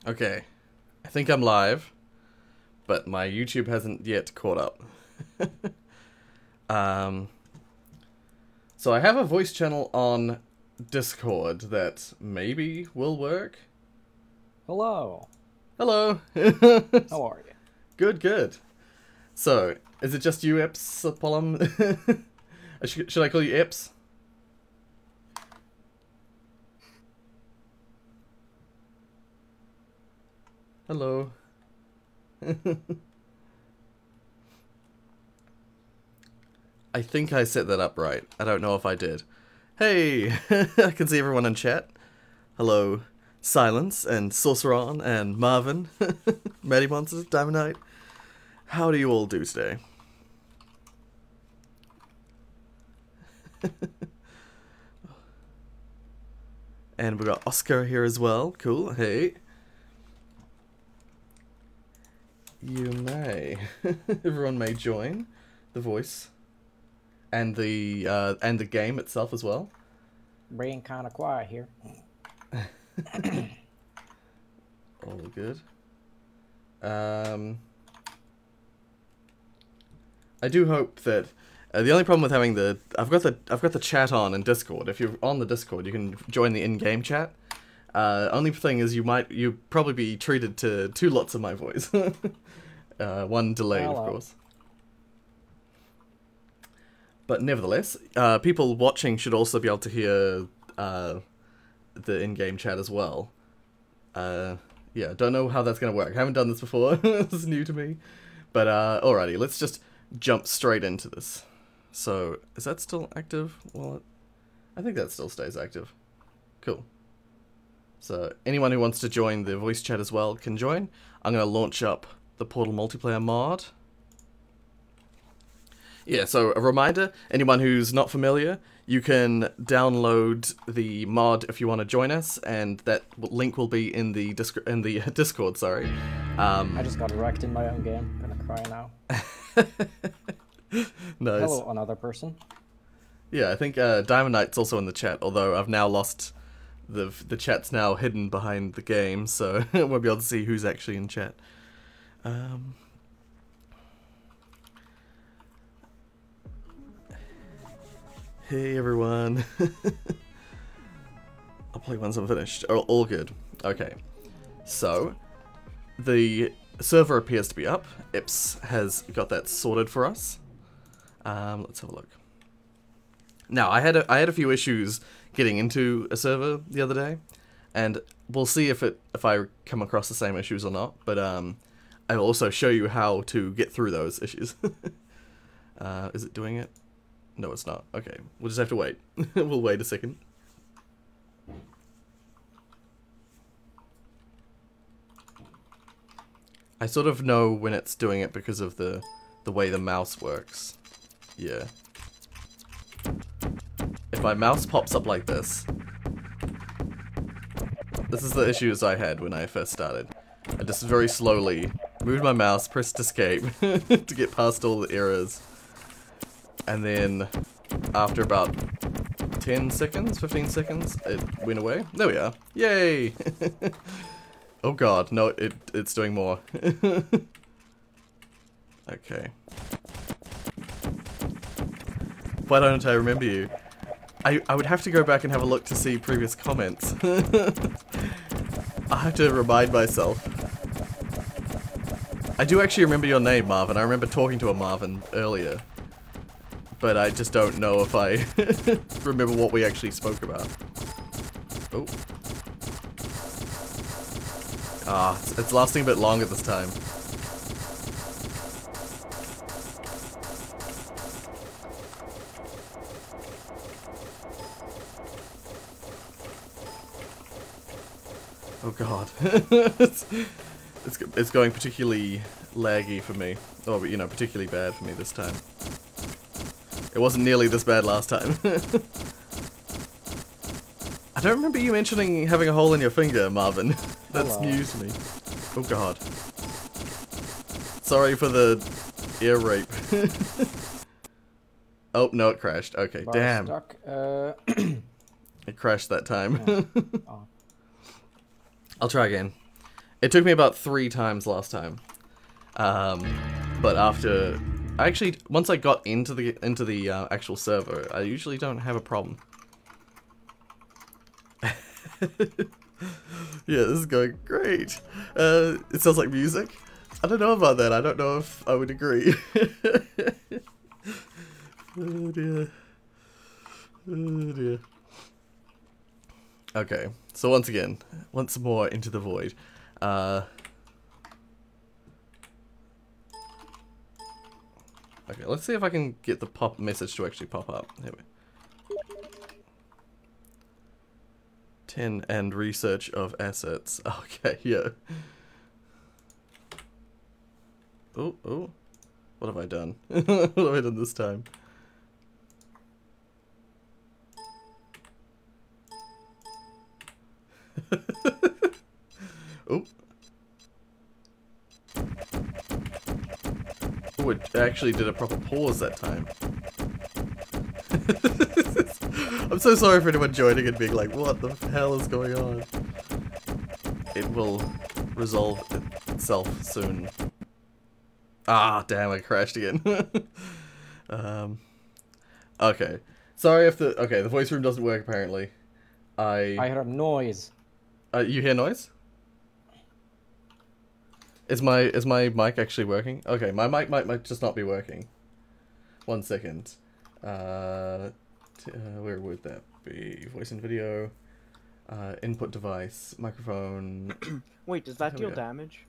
Okay, I think I'm live, but my YouTube hasn't yet caught up. um, so I have a voice channel on Discord that maybe will work. Hello. Hello. How are you? Good, good. So, is it just you, Eps, Apollo? Should I call you Eps? Hello. I think I set that up right. I don't know if I did. Hey! I can see everyone in chat. Hello, Silence, and Sorceron, and Marvin, Matty Monsters, Diamond Knight. How do you all do today? And we got Oscar here as well. Cool. Hey. You may. Everyone may join the voice and the game itself as well. Being kind of quiet here. All good. I do hope that the only problem with having I've got the chat on in Discord. If you're on the Discord, you can join the in-game chat. Only thing is you probably be treated to 2 lots of my voice. One delayed, Hello. of course. But nevertheless, people watching should also be able to hear the in-game chat as well. Yeah, don't know how that's going to work. I haven't done this before. This is new to me. But alrighty, let's just jump straight into this. So, is that still active? Well, I think that still stays active. Cool. So, anyone who wants to join the voice chat as well can join. I'm going to launch up the Portal multiplayer mod. Yeah, so a reminder, anyone who's not familiar, you can download the mod if you want to join us, and that link will be in the Discord, sorry. I just got wrecked in my own game. I'm gonna cry now. Nice. Hello, another person. Yeah, I think Diamond Knight's also in the chat, although I've now lost the chat's now hidden behind the game, so I won't be able to see who's actually in chat. Hey everyone. I'll play once I'm finished. All good. Okay. So, the server appears to be up. Ips has got that sorted for us. Let's have a look. Now, I had a few issues getting into a server the other day, and we'll see if I come across the same issues or not. But I'll also show you how to get through those issues. Is it doing it? No, it's not. Okay, we'll just have to wait. We'll wait a second. I sort of know when it's doing it because of the way the mouse works. Yeah. If my mouse pops up like this is the issues I had when I first started. I just very slowly moved my mouse, pressed escape to get past all the errors. And then, after about 10 seconds, 15 seconds, it went away. There we are. Yay! Oh god, no, it's doing more. Okay. Why don't I remember you? I would have to go back and have a look to see previous comments. I have to remind myself. I do actually remember your name, Marvin. I remember talking to a Marvin earlier. But I just don't know if I remember what we actually spoke about. Oh. Ah, it's lasting a bit longer this time. Oh god. It's going particularly laggy for me. Or, you know, particularly bad for me this time. It wasn't nearly this bad last time. I don't remember you mentioning having a hole in your finger, Marvin. That's Hello. news to me. Oh god. Sorry for the ear rape. Oh, no, it crashed. Okay, Bar damn. Stuck. It crashed that time. Yeah. Oh. I'll try again. It took me about 3 times last time. But after... Actually, once I got into the actual server, I usually don't have a problem. Yeah, this is going great. It sounds like music. I don't know about that. I don't know if I would agree. Oh dear. Oh dear. Okay, so once more into the void. Okay, let's see if I can get the pop message to actually pop up. Here we 10 and research of assets. Okay, yeah. Oh. What have I done? What have I done this time? Oh. Oh, it actually did a proper pause that time. I'm so sorry for anyone joining and being like, what the hell is going on? It will resolve itself soon. Ah, damn, I crashed again. Okay. Sorry if the voice room doesn't work apparently. I heard a noise. You hear noise? Is my mic actually working? Okay, my mic might just not be working. 1 second. Where would that be? Voice and video. Input device. Microphone. Wait, does that deal damage?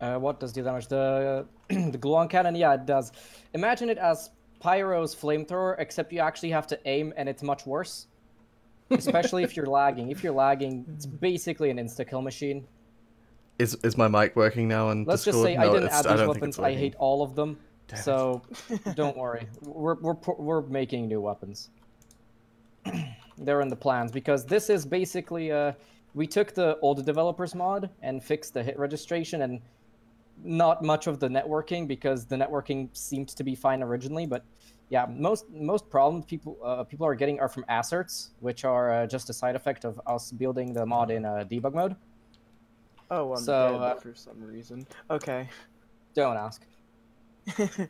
What does deal damage? The the glue-on cannon? Yeah, it does. Imagine it as Pyro's flamethrower, except you actually have to aim, and it's much worse. Especially if you're lagging. If you're lagging, it's basically an insta-kill machine. Is my mic working now on Let's Discord? just say No, I didn't add these weapons. I working. hate all of them. Damn it. So don't worry. We're making new weapons. They're in the plans because this is basically we took the old developers mod and fixed the hit registration and not much of the networking because the networking seemed to be fine originally, but yeah, most problems people are getting are from asserts, which are just a side effect of us building the mod in debug mode. Oh, I'm dead for some reason. Okay. Don't ask. I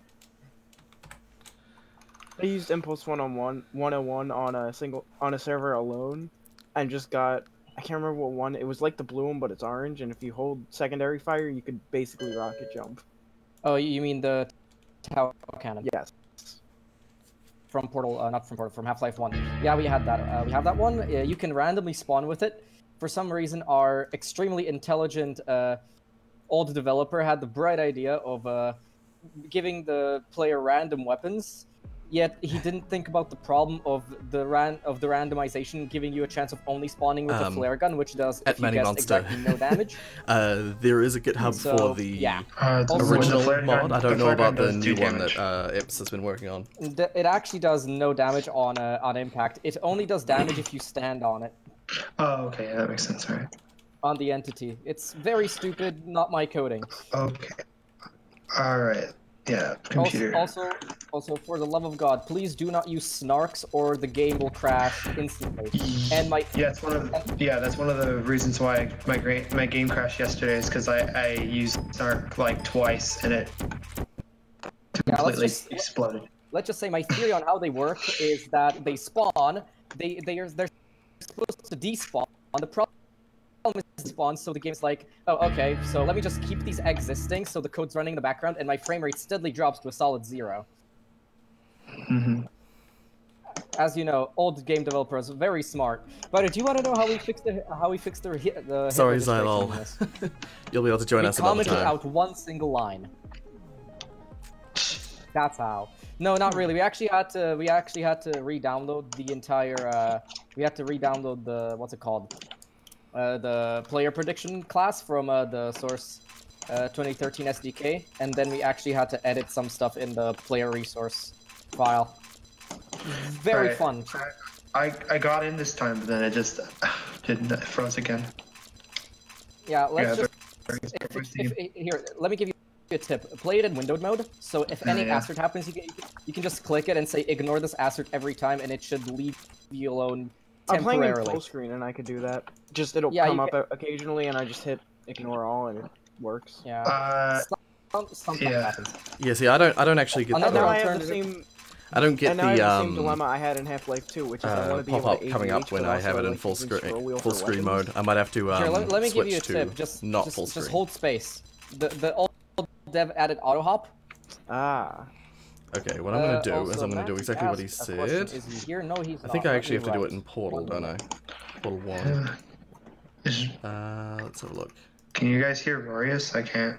used Impulse 101 on a server alone, and just got, I can't remember what one. It was like the blue one, but it's orange, and if you hold secondary fire, you could basically rocket jump. Oh, you mean the tower cannon? Yes. From Portal, not from Portal, from Half-Life 1. Yeah, we had that. We have that one. You can randomly spawn with it. For some reason, our extremely intelligent old developer had the bright idea of giving the player random weapons. Yet he didn't think about the problem of the randomization giving you a chance of only spawning with a flare gun, which does, if you guessed, exactly no damage. There is a GitHub for the original mod. I don't know about the new one that Ips has been working on. It actually does no damage on impact. It only does damage if you stand on it. Oh, okay, yeah, that makes sense, alright. On the entity. It's very stupid, not my coding. Okay. Alright. Yeah, computer. Also, for the love of God, please do not use snarks or the game will crash instantly. And my that's one of the reasons why my game crashed yesterday is because I used snark like twice and it completely exploded. Let's just say my theory on how they work is that they spawn, they're supposed to despawn. The problem is spawn, so the game's like, oh, okay, so let me just keep these existing, so the code's running in the background, and my frame rate steadily drops to a solid 0. Mm-hmm. As you know, old game developers very smart. But do you want to know how we fixed the hit Sorry, registration Xylol. You'll be able to join us another time. We commented out one single line. That's how. No, not really. We actually had to re-download the entire. We had to re-download the what's it called? The player prediction class from the source 2013 SDK, and then we actually had to edit some stuff in the player resource file. Very fun. I got in this time, but then it just didn't. It froze again. Yeah, let's here. Let me give you a tip. Play it in windowed mode. So if any assert happens, you can just click it and say ignore this assert every time, and it should leave you alone. I'm playing in full screen and I could do that. Just it'll come up occasionally and I just hit ignore all and it works. Yeah. Something yeah. happens. Yeah, see, I don't actually get Another Now the, I have the alternative- same. I don't get And now I the have the same dilemma I had in Half-Life 2, which is I want to be able pop to up coming up ADH, when but I also have it I in like full using screen scroll wheel full for screen weapons. mode. I might have to Here, let me give you a switch to tip. Just full just screen. hold space. The old dev added auto hop. Ah. Okay, what I'm gonna do is Also, I'm gonna do Matt exactly what he asked a question, said. Is he here? No, he's I not. think I Let actually me have to do it write. in Portal, One don't I? moment. Portal 1. Let's have a look. Can you guys hear Rorius? I can't.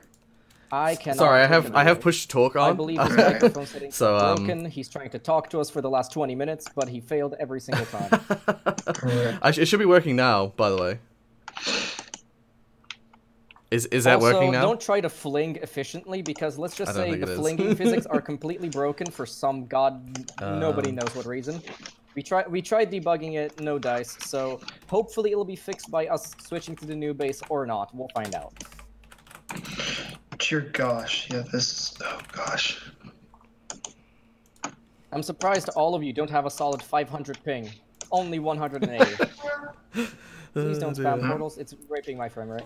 I cannot. Sorry, I look have at it. push to talk on. I believe his Okay. microphone settings So, are broken. He's trying to talk to us for the last 20 minutes, but he failed every single time. It should be working now, by the way. Is that Also, working now? don't try to fling efficiently because let's just I don't say think the it is. flinging physics are completely broken for some nobody knows what reason. We tried debugging it, no dice. So hopefully it'll be fixed by us switching to the new base or not. We'll find out. Dear gosh, yeah, this is. Oh gosh. I'm surprised all of you don't have a solid 500 ping. Only 180. Please don't spam portals. It's raping my frame rate.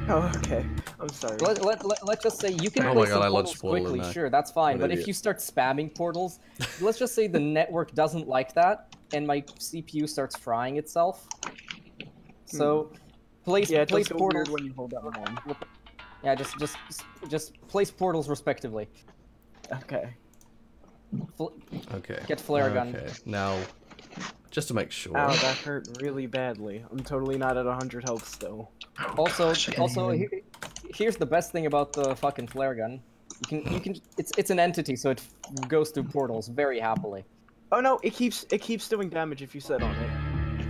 Oh, okay. I'm sorry. Let's just say you can Oh place my God, some I portals launched portal, quickly, didn't I? sure, that's fine. What But an if idiot. you start spamming portals, let's just say the network doesn't like that, and my CPU starts frying itself. So, place Yeah, it does go portals. weird when you hold that one. Yeah, just place portals respectively. Okay. Okay. Get flare gun. Okay. Now, just to make sure. Ow, that hurt really badly. I'm totally not at 100 health still. Also, Gosh, I can't even- here's the best thing about the fucking flare gun. You can. It's an entity, so it goes through portals very happily. Oh no, it keeps doing damage if you sit on it.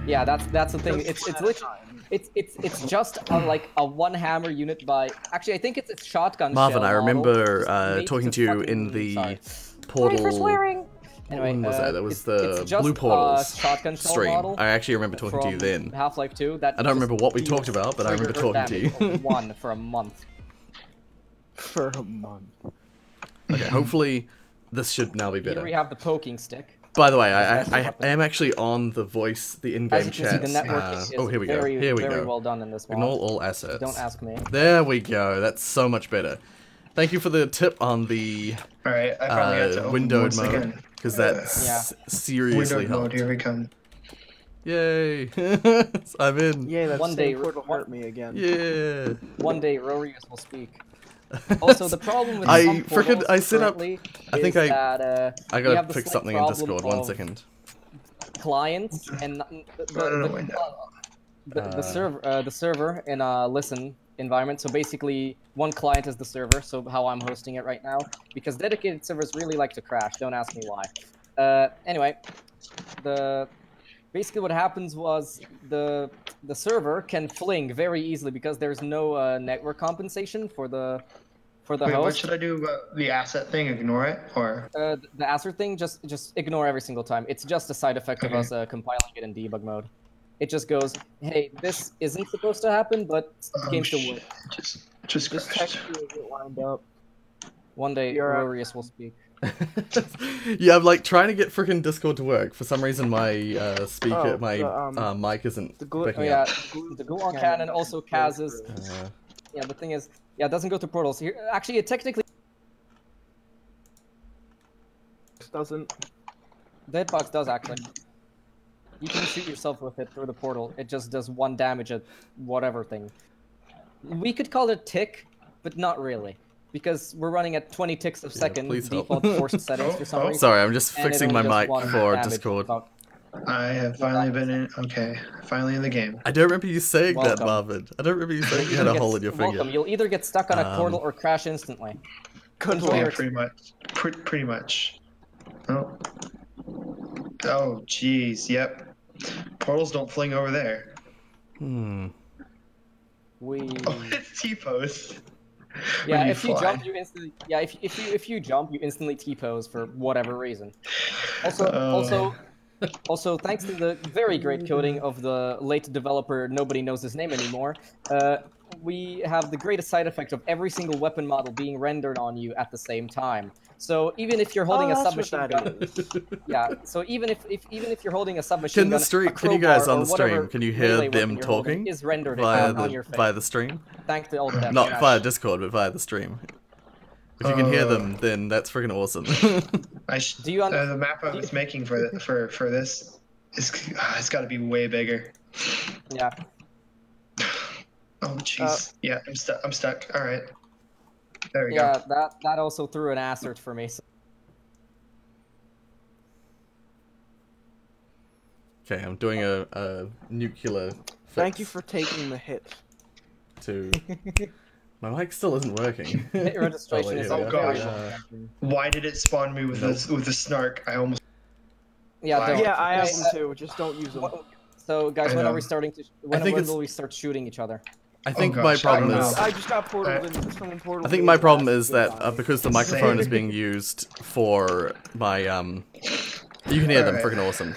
Yeah, that's the thing. Just It's one at a literally. time. It's just like a one hammer unit by. Actually, I think it's a shotgun. Marvin, shell I model, remember just made talking to you fucking- in the sorry. portal. Sorry for swearing. Anyway, When was that? That was it's the just Blue Portals a shotgun shell stream. model I actually remember talking to you from then. Half-Life 2. That I don't remember just what we deals talked about, but I remember trigger talking to damage you. of 1 for a month. For a month. Okay, hopefully this should now be Here better. we have the poking stick. By the way, That's I weapon. am actually on the voice, the As in-game you can chat. see, the network is oh, here we very, go. Here we very go. well done in this mod. Ignore all assets. Don't ask me. There we go. That's so much better. Thank you for the tip on the Alright, I finally got to open windowed once mode, again. because that Yeah. seriously Windowed mode, helped. here we come. Yay! I'm in. Yeah, that One same day- portal hurt me again. Yeah. One day, Rorius will speak. Also, the problem with I some frickin' portals I set up- currently I think is I that, we gotta have the fix slight something in problem Discord. 1 of second. clients and the server in a listen environment. So basically, one client is the server. So how I'm hosting it right now, because dedicated servers really like to crash. Don't ask me why. Anyway, basically what happens was the server can fling very easily because there's no network compensation for the Wait, what host. should I do about the asset thing? Ignore it? Or. The Acer thing, just ignore every single time. It's just a side effect of Okay. us compiling it in debug mode. It just goes, hey, this isn't supposed to happen, but the game still shit. works. Just Just crashed. text you as it lined up. One day, You're right. Rorius will speak. Yeah, I'm like trying to get freaking Discord to work. For some reason, my speaker, Oh, my mic isn't the glue- picking Oh yeah, up. the Gulon cannon, also Kaz's. Uh, Yeah, the thing is, yeah, it doesn't go to portals. Here, actually, it technically Doesn't. the hitbox does actually. You can shoot yourself with it through the portal. It just does 1 damage at whatever thing. We could call it tick, but not really, because we're running at 20 ticks a second please help. default forced settings for some reason. sorry, I'm just and it fixing my only does mic 1 for damage Discord. about- I have finally been in. Okay, finally in the game. I don't remember you saying that, Welcome. Marvin. I don't remember you saying you You'll had a either hole get- in your Welcome. finger. You'll either get stuck on a portal or crash instantly. Good Control Yeah, your- pretty much. Pretty much. Oh. Oh, jeez. Yep. Portals don't fling over there. Hmm. We. Oh, it's T-pose. Yeah, When you if you fly. jump, you instantly. Yeah, if you jump, you instantly T-pose for whatever reason. Also, Oh. Also, thanks to the very great coding of the late developer, nobody knows his name anymore, we have the greatest side effect of every single weapon model being rendered on you at the same time. So even if you're holding a that's what submachine that gun, is. yeah. So even if you're holding a submachine gun, Can you guys a on the crowbar, or stream? whatever Can you hear melee weapon them you're holding talking is rendered on your face. via the stream? Thanks to all the deathmatch. Not via Discord, but via the stream. If you can hear them, then that's freaking awesome. Do you the map I was making for this it's got to be way bigger. Yeah. Oh jeez. Yeah, I'm stuck. All right. There we go. Yeah, that also threw an assert for me. So. Okay, I'm doing a nuclear fix. Thank you for taking the hit. To my mic still isn't working. Hit registration is Oh gosh. Why did it spawn me with a snark? I almost. Yeah, don't. Yeah, I have them too. Just don't use them. So guys, I when know. are we starting to? When will we start shooting each other? I think Oh, my gosh, problem I don't is. know. I just got portaled into someone portaled. I think me my into problem last is that time. because the microphone is being used for my you can hear them, freaking awesome.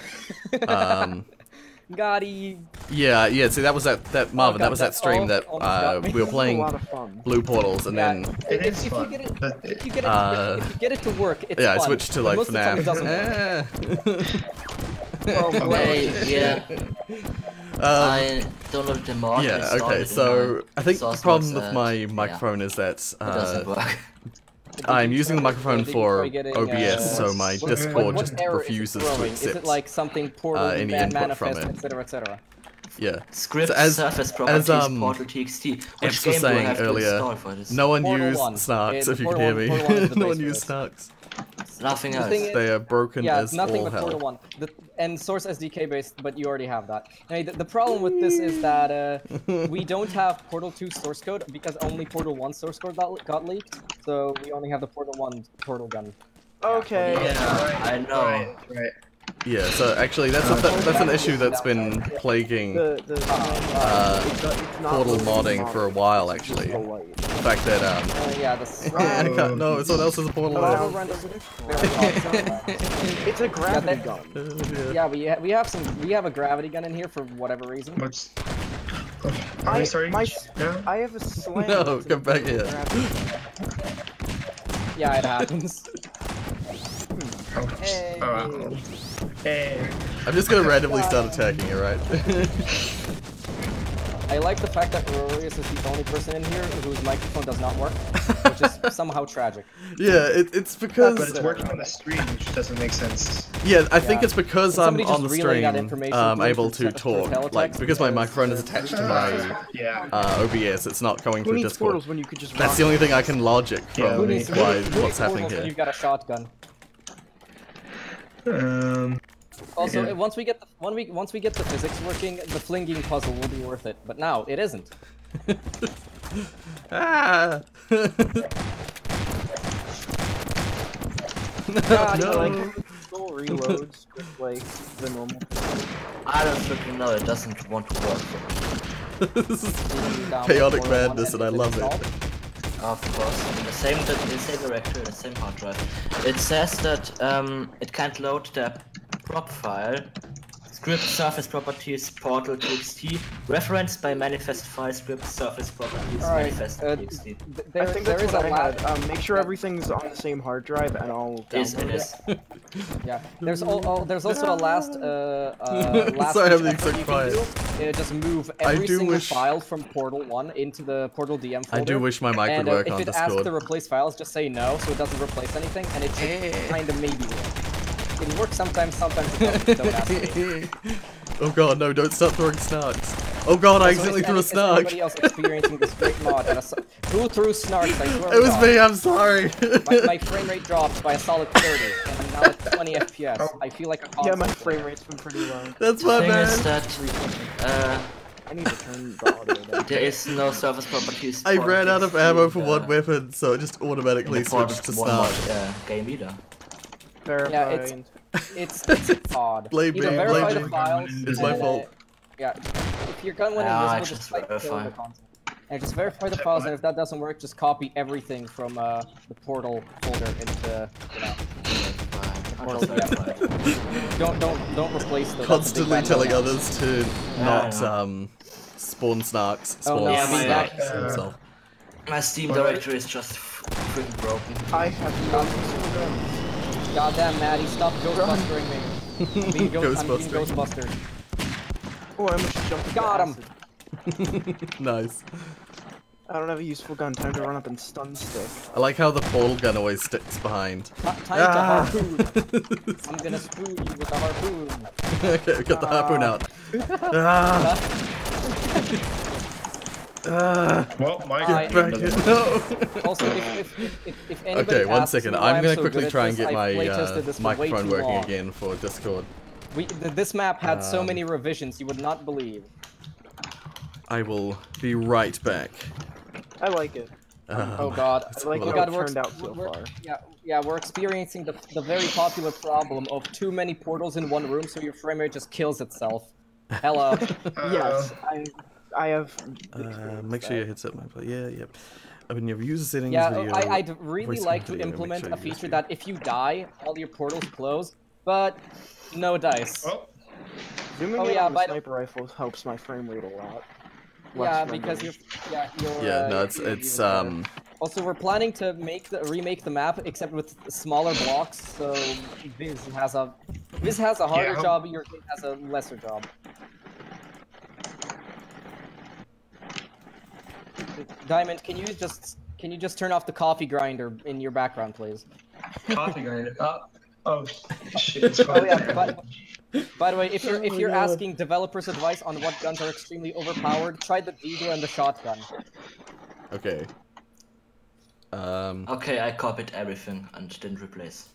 Gotti. Yeah. See, that was that Marvin. God, that was that stream that got me. we were This is a playing lot of fun. Blue Portals, and then It is If fun. you get it, but if you get it to work, it's yeah, I fun. switched to But like most of the time it doesn't work. FNAF. Hey, yeah. I downloaded the mod. Yeah. installed Okay. it in So my I think the source problem notes with and, my microphone is that it doesn't work. I'm using the microphone Did you for try getting, OBS, so my what- Discord what just error refuses is it to throwing? Is it accept like something portal, any bad input from manifest, it. etc., etc.? Yeah. Script So as- surface as, properties Eps portal txt. Which was game do I saying have earlier, to install for this? No one Portal used 1. snarks, The if you can Portal hear 1 me. Portal 1 is the No base one for used this. snarks. Nothing The else. thing is- They are broken Yeah, as nothing all but hell. Portal 1. And Source SDK based, but you already have that. Anyway, the problem with this is that we don't have Portal 2 source code because only Portal 1 source code got leaked. So we only have the Portal 1 portal gun. Okay. Yeah, I know. Right. Yeah, so actually that's an issue that's been plaguing It's not Portal really modding modded, for a while, it's just actually. the light. The fact that Yeah, the no, someone else has a portal Portal there. run is very awesome. It's a gravity that- gun. Yeah, we have a gravity gun in here for whatever reason. What's? Are we starting? No. I have a slam. No, that's come back here. Yeah, it happens. Oh. Hey. Oh, wow. Hey. I'm just gonna randomly start attacking you, right? I like the fact that Rorius is the only person in here whose microphone does not work, which is somehow tragic. Yeah, it's because But it's working on the stream, which doesn't make sense. yeah, I think Yeah. it's because Can I'm somebody on the just relay that stream, information I'm to me able through to through talk. Like teletext? because my microphone is attached to my Yeah. OBS, it's not going Who through needs Discord. portals when you could just? That's the only thing I can logic Yeah, from who needs- why who what's needs happening portals when here. You've got a shotgun. Also, Yeah. once we get the physics working, the flinging puzzle will be worth it. But now it isn't. Ah! God, No. like full reloads with like the normal. I don't freaking know. It doesn't want to work for me. This is Download chaotic Portal 1 madness, and I it's love installed. it. Of course, in the same directory, the same hard drive. It says that it can't load the prop file. Script surface properties portal txt referenced by manifest file script surface properties Alright, manifest txt. I think that's there is what a I lab. had. Make sure everything's on the same hard drive, and I'll Is it download it. is. Yeah, there's also a last Sorry, I'm being effort so you can quiet. do. Just move I every do single wish- file from Portal 1 into the Portal DM folder. I do wish my mic and would work if on it asks to Discord. replace files, just say no, so it doesn't replace anything, and it should kind of maybe work. It works sometimes it doesn't. Don't ask me. Oh god, no, don't start throwing snarks. Oh god, I Also, accidentally is threw a is snark. anybody else experiencing this great mod? Who threw snarks? I swear It to was God. me, I'm sorry. My frame rate dropped by a solid 30, and I'm now at 20 FPS. I feel like a console Yeah, my player. frame rate's been pretty low. That's The my thing is bad. that I need to turn the audio down. there is no surface properties. I for ran out of txt ammo for in one the- weapon, so it just in automatically the Portal switched to 1 snark. mod, game either. Verify. Yeah, it's odd. Blame Either me, verify blame the me. files. It's my and, fault. Yeah, if your gun went Ah, invisible, just just like kill verify. the console. And just verify the files, and if that doesn't work, just copy everything from the portal folder into, you know, I'll Portal just DM. verify. Don't replace the Constantly telling others. others to not no. spawn snarks. Oh, Spawn no, I mean, snarks that- himself. My Steam What? directory is just freaking broken. I have no guns. Goddamn, Maddie, stop ghostbustering me. I'm being ghostbustered. Oh, I almost jumped. Got him. Nice. I don't have a useful gun. Time to run up and stun stick. I like how the portal gun always sticks behind. Time Ah. to harpoon. I'm gonna screw you with a harpoon. Okay, we got the harpoon out. Ah. Ah. Well, my I- Back in. No. Also, if anybody Okay, one asks second. me why I'm gonna so quickly good at try and this, get I've my playtested this for way microphone too working long. again for Discord. This map had so Um, many revisions you would not believe. I will be right back. I like it. Oh god. I like Oh how god, it we're, turned out so we're- far. yeah, we're experiencing the very popular problem of too many portals in one room, so your frame rate just kills itself. Hello. Yes, I have. Make sure your headset might play. Yeah, yep. Open your user settings. Yeah, video, I'd really voice like to video, make implement sure a you feature USB. that if you die, all your portals close, but no dice. Well, Zooming Oh, in yeah, on the by the- sniper rifle helps my frame rate a lot. Yeah, Less because rendering. Yeah, no, your it's view is better. Also, we're planning to remake the map, except with smaller blocks. So Viz has a harder Yeah. job. Your game has a lesser job. Diamond, can you just turn off the coffee grinder in your background, please? coffee grinder. Oh, shit. It's Oh yeah. fine. By the way, if Oh you're asking developers advice on what guns are extremely overpowered, try the Deagle and the shotgun. Okay. Okay, I copied everything and didn't replace.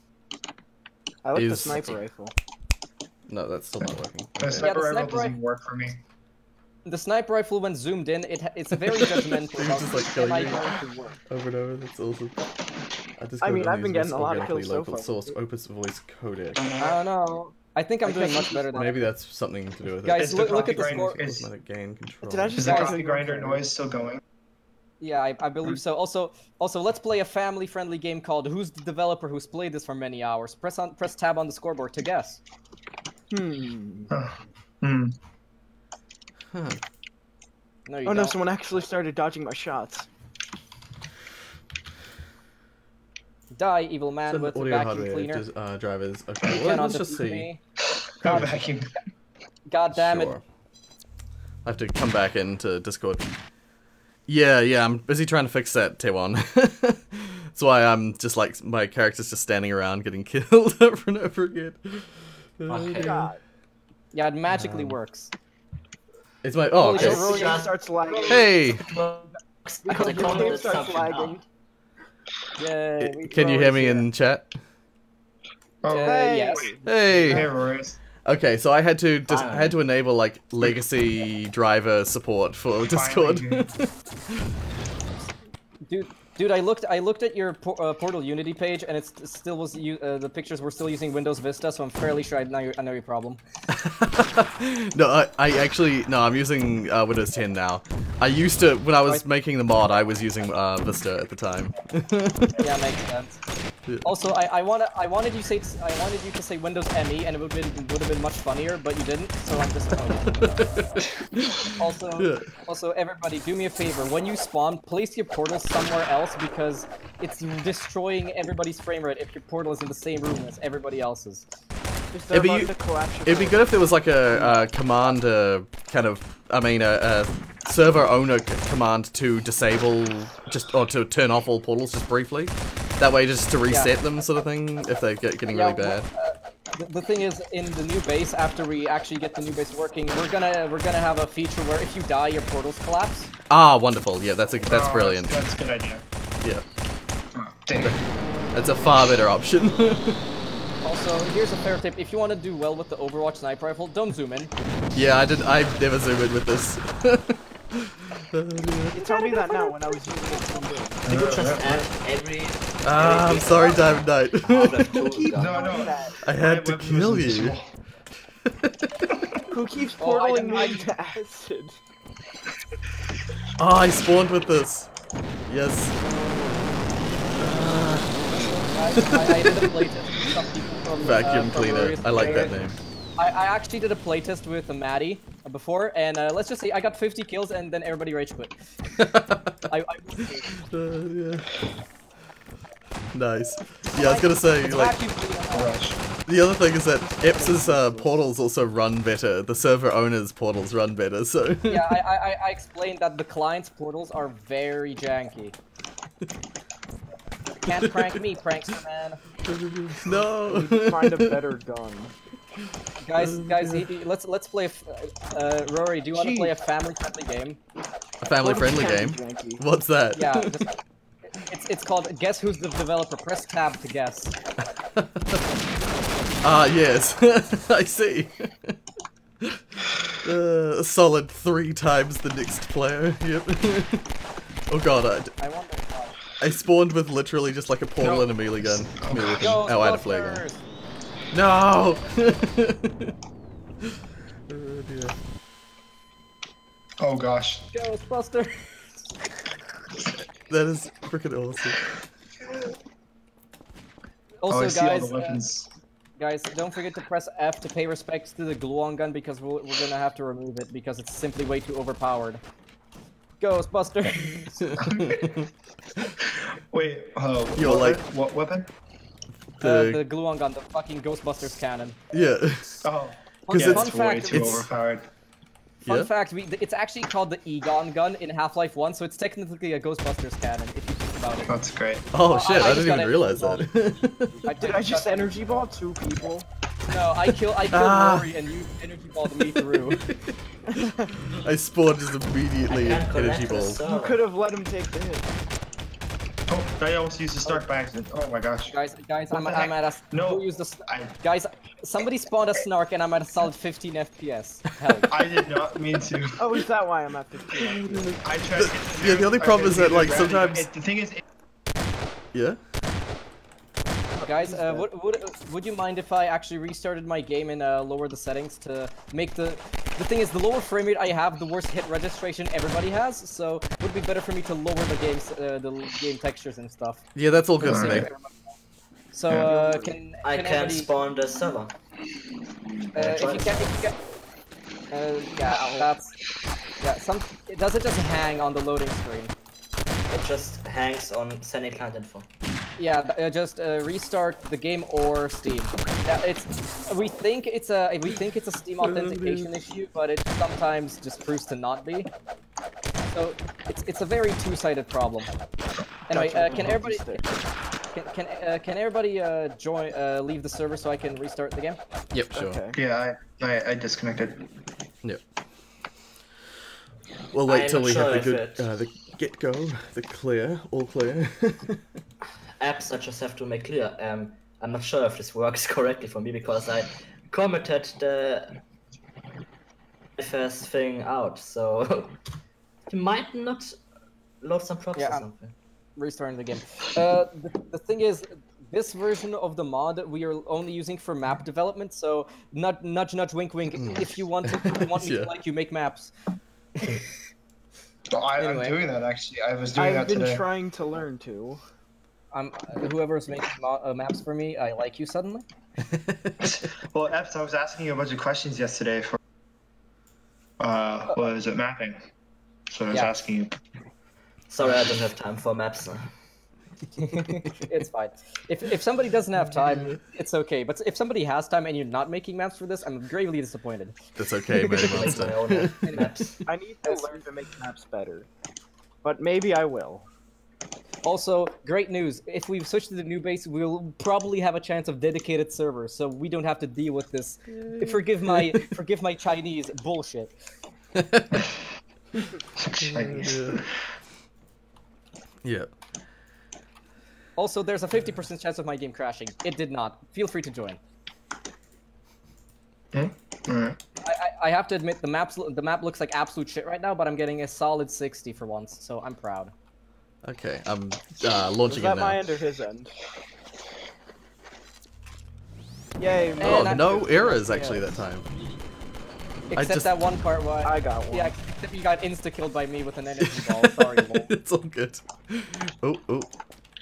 I like the is- sniper rifle. No, that's still not working. The sniper rifle sniper doesn't work for me. The sniper rifle, when zoomed in, it's very judgmental. You're about just, like, am I killing me. going to work? Over and over, that's awesome. I mean, I've been getting a lot of kills so local far. source opus voice codec. I don't know. I think I'm doing much better than Maybe that's something to do with Guys, it. Is the look at the coffee score. grinder- is- Automatic gain control. Did I just Is the Guys, coffee grinder noise still going? Yeah, I believe so. Also, let's play a family-friendly game called Who's the Developer Who's Played This for Many Hours? Press tab on the scoreboard to guess. Hmm. Hmm. Huh. No, you Oh don't. no, someone actually started dodging my shots. Die, evil man Some with a audio vacuum hardware cleaner. drivers. You Okay, well, cannot let's just defeat see. me. Go God, vacuum. God damn it. Sure. I have to come back into Discord. Yeah, I'm busy trying to fix that, Taiwan. That's why I'm just like, my character's just standing around getting killed over and over again. Okay. God. Yeah, it magically works. It's my, oh, Holy okay. shit, The game Just- starts lagging. Hey! Because I The game commented starts something lagging. out. Yay. Can you hear me Rorius in chat? Oh, Hey. Yes. Hey! hey, Rorius. Okay, so I had to I Fine. had to enable like legacy driver support for Discord. Finally. Dude, I looked at your Portal Unity page, and it still was the pictures were still using Windows Vista, so I'm fairly sure I know your problem. No, I actually no, I'm using Windows 10 now. I used to when I was making the mod, I was using Vista at the time. Yeah, makes sense. Also, I wanted you to say Windows ME, and it would have been much funnier, but you didn't, so I'm disappointed. Also, everybody, do me a favor. When you spawn, place your portal somewhere else because it's destroying everybody's frame rate if your portal is in the same room as everybody else's. Just It'd be- about to collapse your It'd be good if there was like a command kind of a server owner command to disable or to turn off all portals just briefly. That way, just to reset them, sort of thing, if they're getting really bad. The thing is, in the new base, after we actually get the new base working, we're gonna have a feature where if you die, your portals collapse. Ah, wonderful. Yeah, that's Oh, brilliant. That's a good idea. Yeah, Oh, dang. that's a far better option. Also, here's a fair tip: if you want to do well with the Overwatch sniper rifle, don't zoom in. Yeah, I never zoom in with this. You told me that now when I was using it from there. You could just add every. I'm sorry, Diamond Knight. No, no. I had to My weapon kill was you. Who keeps Oh, I portaling me didn't- into acid? Oh, I spawned with this. Yes. I did a playtest with some people from Vacuum from cleaner. Rorius. I like that name. I actually did a playtest with Maddie before, and let's just say I got 50 kills, and then everybody rage quit. I Yeah. Nice. Yeah, I was gonna say, it's like, vacuum cleaner. the other thing is that Eps's portals also run better. The server owner's portals run better, so... Yeah, I explained that the client's portals are very janky. Can't prank me, prankster man. No! Find a better gun. Guys, let's play. Rory, do you want to play a family-friendly game? A family-friendly game? Janky. What's that? Yeah, it's called Guess Who's the Developer. Press tab to guess. Ah, yes. I see. A solid 3 times the next player. Yep. Oh god, I wonder why. I spawned with literally just like a portal and a melee gun. Melee weapon. Oh, I had a flare gun. Ghostbusters! No! Oh dear. Oh gosh. Ghostbusters! That is freaking awesome. Oh, Also, I see all guys, the weapons. guys, don't forget to press F to pay respects to the gluon gun because we're gonna have to remove it because it's simply way too overpowered. Ghostbusters! Wait, You're like- what weapon? The gluon gun, the fucking Ghostbusters cannon. Yeah. Oh, 'Cause yeah, it's- it's way fact, too it's- overpowered. Fun Yeah? fact, it's actually called the Egon gun in Half-Life 1, so it's technically a Ghostbusters cannon, if you think about it. That's great. Oh shit, I I just didn't got even it. realize that. Did I just energy ball 2 people? No, I killed Rory and you energy balled me through. I spawned just immediately I can't energy connect to the balls. server. You could have let him take the hit. Oh, I almost used the start by accident. Oh my gosh. Guys, I'm What the at a No, who used the I guys. Somebody spawned a snark and I'm at a solid 15 FPS. Hell. I did not mean to. Oh, is that why I'm at 15? I tried to get Yeah, the only problem is that, like, sometimes- The thing is, Yeah? Guys, would you mind if I actually restarted my game and lowered the settings to make the thing is the lower frame rate I have, the worse hit registration everybody has, so it would be better for me to lower the game textures and stuff. Yeah, that's all good with me. So can I can everybody, spawn the server. if you can, yeah, that's does it just hang on the loading screen? It just hangs on sending client info. Yeah, just restart the game or Steam. Yeah, we think it's a Steam authentication issue, but it sometimes just proves to not be. So it's a very two-sided problem. Anyway, can everybody can everybody join leave the server so I can restart the game? Yep, sure. Okay. yeah, I disconnected. Yep. We'll wait I'm till not we have sure the if good, it- the get-go, the clear, all clear. Apps I just have to make clear. I'm not sure if this works correctly for me because I commented the first thing out, so you might not load some props or something. Restarting the game. The thing is, this version of the mod we are only using for map development, so nudge nudge wink wink. If you want me Yeah. to like you, make maps. Well, I'm Anyway. doing that actually. I was doing I've that been today. trying to learn to. Whoever's making maps for me, I like you suddenly. Well, Epps, I was asking you a bunch of questions yesterday for what was it, mapping? So I was Yeah. asking you. Sorry, I don't have time for maps. It's fine. If somebody doesn't have time, it's okay. But if somebody has time and you're not making maps for this, I'm gravely disappointed. That's okay, man, Make my monster. own maps. I need to learn to make maps better. But maybe I will. Also, great news. If we switch to the new base, we'll probably have a chance of dedicated servers, so we don't have to deal with this. Forgive my Chinese bullshit. Chinese. Yeah. Also, there's a 50% chance of my game crashing. It did not. Feel free to join. Alright. I have to admit the map looks like absolute shit right now, but I'm getting a solid 60 for once, so I'm proud. Okay, I'm Is launching that it my now. end or his end? Yay, And Oh, I- no errors actually that time. Except just- that one part where I got one. yeah, except you got insta-killed by me with an energy ball. Sorry, Lol. It's all good. Oh, oh.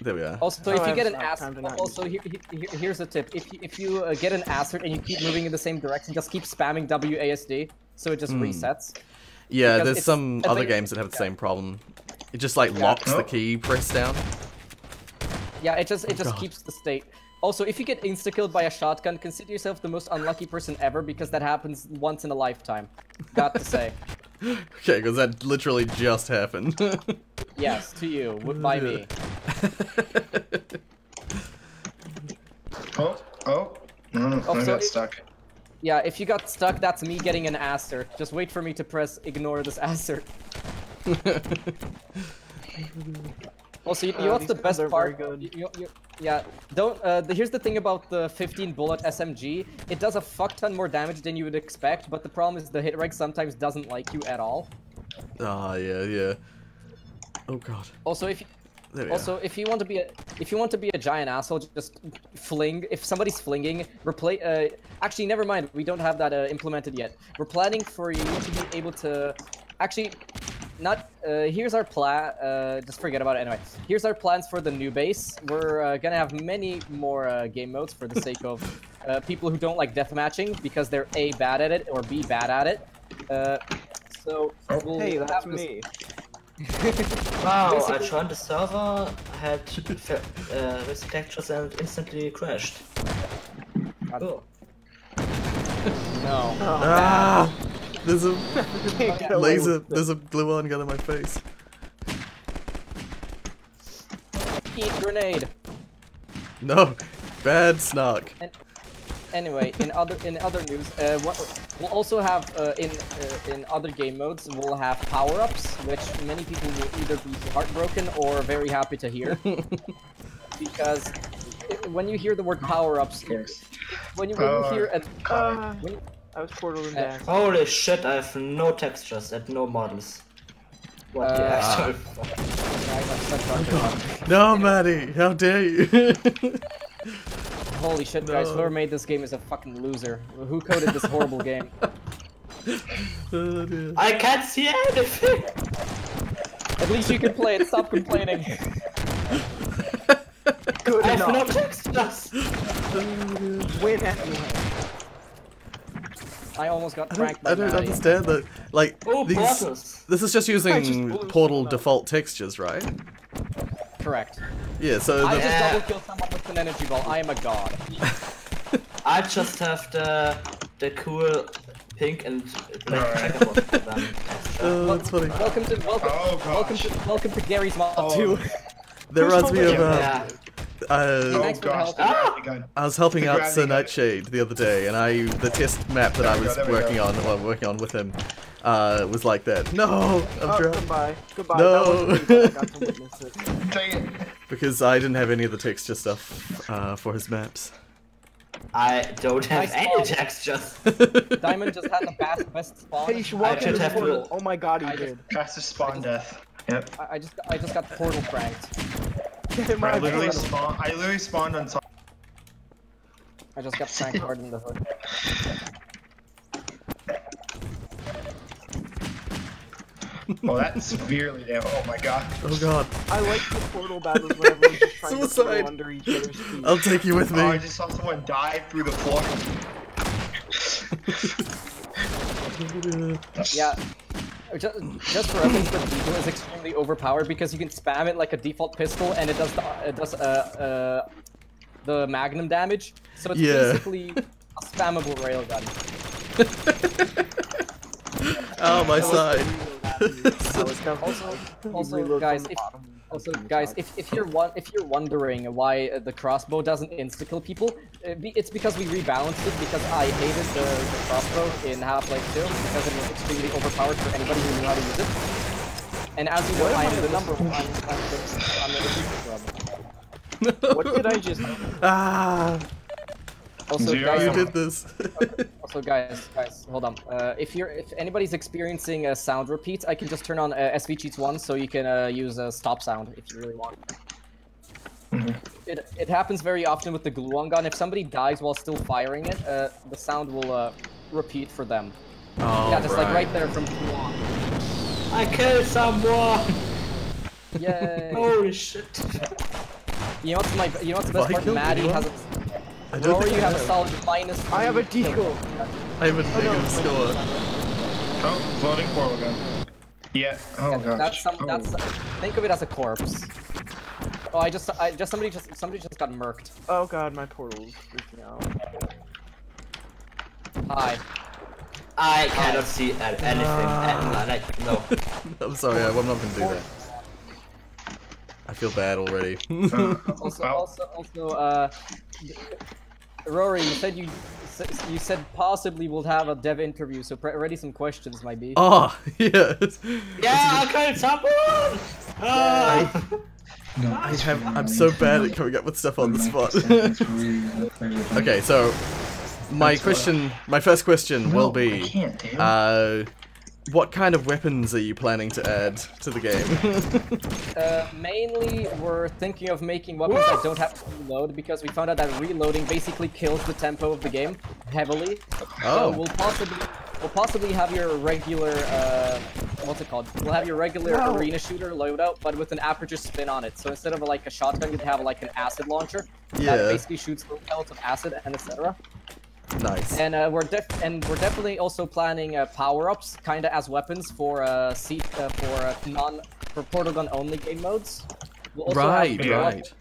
There we are. Also, Oh, if I you get have an time to acid, not also here's a tip: if you get an acid and you keep moving in the same direction, just keep spamming WASD, so it just resets. Yeah, Because there's it's some a other thing- games that have the same problem. It just like Yeah. locks the Oh. key press down. Yeah, it just God. keeps the state. Also, if you get insta-killed by a shotgun, consider yourself the most unlucky person ever because that happens once in a lifetime. Got to say. Okay, because that literally just happened. Yes, to you, by me. Oh. No, I so got stuck. Yeah, if you got stuck, that's me getting an assert. Just wait for me to press ignore this assert. Also, you know what's These the guns best are part? very good. Yeah, don't. Here's the thing about the 15 bullet SMG. It does a fuck ton more damage than you would expect, but the problem is the hit reg sometimes doesn't like you at all. Ah, yeah. Oh god. Also, if you want to be a giant asshole, just fling. If somebody's flinging, replay. Actually, never mind. We don't have that implemented yet. We're planning for you to be able to, actually, not. Here's our plan. Just forget about it anyway. Here's our plans for the new base. We're gonna have many more game modes for the sake of people who don't like deathmatching because they're A, bad at it, or B, bad at it. So we'll Hey, that's have this- me. Wow, I Basically- joined the server, had risk textures and instantly crashed. Oh. No. Ah! There's a Get away laser. with There's a glue on gun in my face. Eat grenade. No, bad snark. Anyway, in other news, we'll also have in other game modes we'll have power-ups, which many people will either be heartbroken or very happy to hear, because when you hear the word power-ups, when you hear a when, I was portaling back. Holy shit, I have no textures and no models. What the actual fuck? No, Maddie, how dare you? Holy shit, guys! No. Whoever made this game is a fucking loser. Who coded this horrible game? Oh, dear. I can't see anything! At least you can play it. Stop complaining. Good I have no enough. textures! Win anyway. I almost got I pranked by don't Maddie. understand that. Like, Oh, these. portals! This is just I just using blew Portal someone up. default textures, right? Correct. Yeah, so I the, just Yeah. double killed someone with an energy ball. I am a god. I just have the cool pink and black Alright. checkerboard for them. oh, that's funny. Welcome to Oh, welcome to Gary's Mod Oh. 2. That reminds me of Yeah. Oh Thanks for the gosh, help. the gravity gun. I was helping The out gravity Sir gun. Nightshade the other day, and the test map that There I we go, was there we working go. on with him, was like that. No, I'm Oh, drunk. goodbye. Goodbye. No. That wasn't me, but I got to witness it. Dang it. Because I didn't have any of the texture stuff for his maps. I don't have Nice any spawn. textures. Diamond just had the best spawn. Hey, you should walk I should into the have to- portal. Oh my god, he did. Fastest spawn death. Yep. I just got portal pranked. I literally spawned on top. I just got pranked hard in the hood. Oh, that severely damn. Oh my god. Oh god, I like the portal battles when everyone's just trying to Suicide. throw under each other's feet. I'll take you with me. Oh, I just saw someone dive through the floor. Yeah. Just for reference, the Beagle is extremely overpowered because you can spam it like a default pistol and it does the magnum damage. So it's Yeah. basically a spammable railgun. Oh, my side. Also, guys, if you're wondering why the crossbow doesn't insta-kill people, it's because we rebalanced it because I hated the crossbow in Half-Life 2 because it was extremely overpowered for anybody who knew how to use it. And as you know, I am the number one on the club. What did I just... Ah, Also, Zero. guys, you did this. Also, guys, hold on. If anybody's experiencing sound repeats, I can just turn on SV Cheats 1 so you can use a stop sound if you really want. It happens very often with the glue-on gun. If somebody dies while still firing it, the sound will repeat for them. Oh, Yeah, just like right there from glue-on. I killed someone! Yay! Holy shit. You know what's the best Have I part? killed Maddie anyone? has a... I don't Rory, think you I have a solid minus... I have a deagle. I have a negative score. Oh, floating portal gun. Yeah. Oh gosh. That's think of it as a corpse. Oh, somebody just got murked. Oh god, my portal's freaking out. Hi. I cannot see anything. Like, no. I'm sorry, I'm not gonna do that. I feel bad already. Also, Rory, you said possibly we'll have a dev interview, so ready some questions, might be. Oh, yes. Yeah, okay, someone! Ah. No, I'm so bad at coming up with stuff on the spot. Okay, so my first question will be, what kind of weapons are you planning to add to the game? Mainly, we're thinking of making weapons that don't have to reload, because we found out that reloading basically kills the tempo of the game heavily. Oh. So we'll possibly have your regular, what's it called? We'll have your regular arena shooter loadout, but with an aperture spin on it. So instead of like a shotgun, you'd have like an acid launcher that basically shoots little pellets of acid and etc. Nice. And we're definitely also planning power-ups, kind of as weapons for for portal gun only game modes. We'll also Right.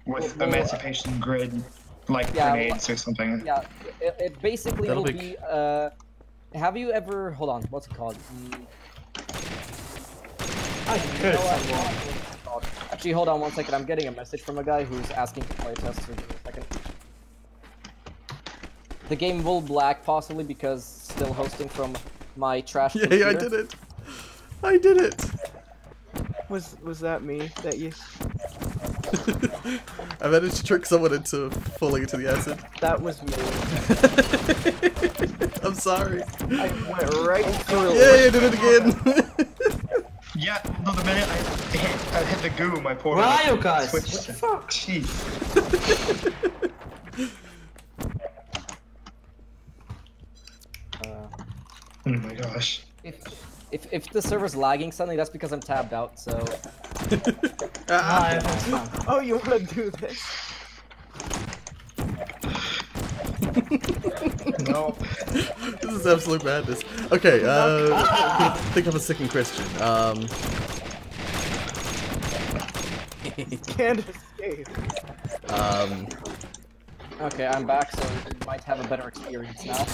With emancipation grid, like grenades or something. Yeah, it basically That'll will be... be. Have you ever? Hold on, what's it called? Actually, hold on one second. I'm getting a message from a guy who's asking for playtests. So give me a second. The game will black possibly because still hosting from my trash computer. Yeah, I did it. I did it. Was that me? That you? I managed to trick someone into falling into the acid. That was me. I'm sorry. I went right through. Yeah, I did it again. Yeah, no, the minute I hit the goo, my portal. Where are you guys? Switched. What the fuck? Jeez. Oh my gosh. If the server's lagging suddenly, that's because I'm tabbed out. So. Oh, you want to do this? No. This is absolute madness. Okay, think of a second question. Can't escape. Okay, I'm back, so you might have a better experience now.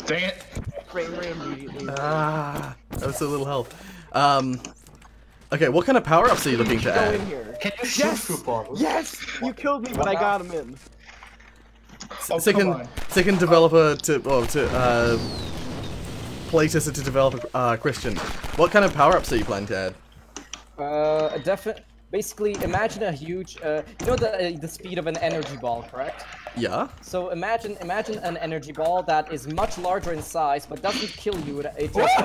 Dang it. Frame rate immediately. That was a little help. Okay, what kind of power-ups are you looking to Go in add? here. Can you shoot through portals? Yes! You killed me, but I got him in. Oh, Second developer to playtester to develop a question. What kind of power-ups are you planning to add? Basically, imagine a huge, you know the speed of an energy ball, correct? Yeah. So imagine an energy ball that is much larger in size, but doesn't kill you. It just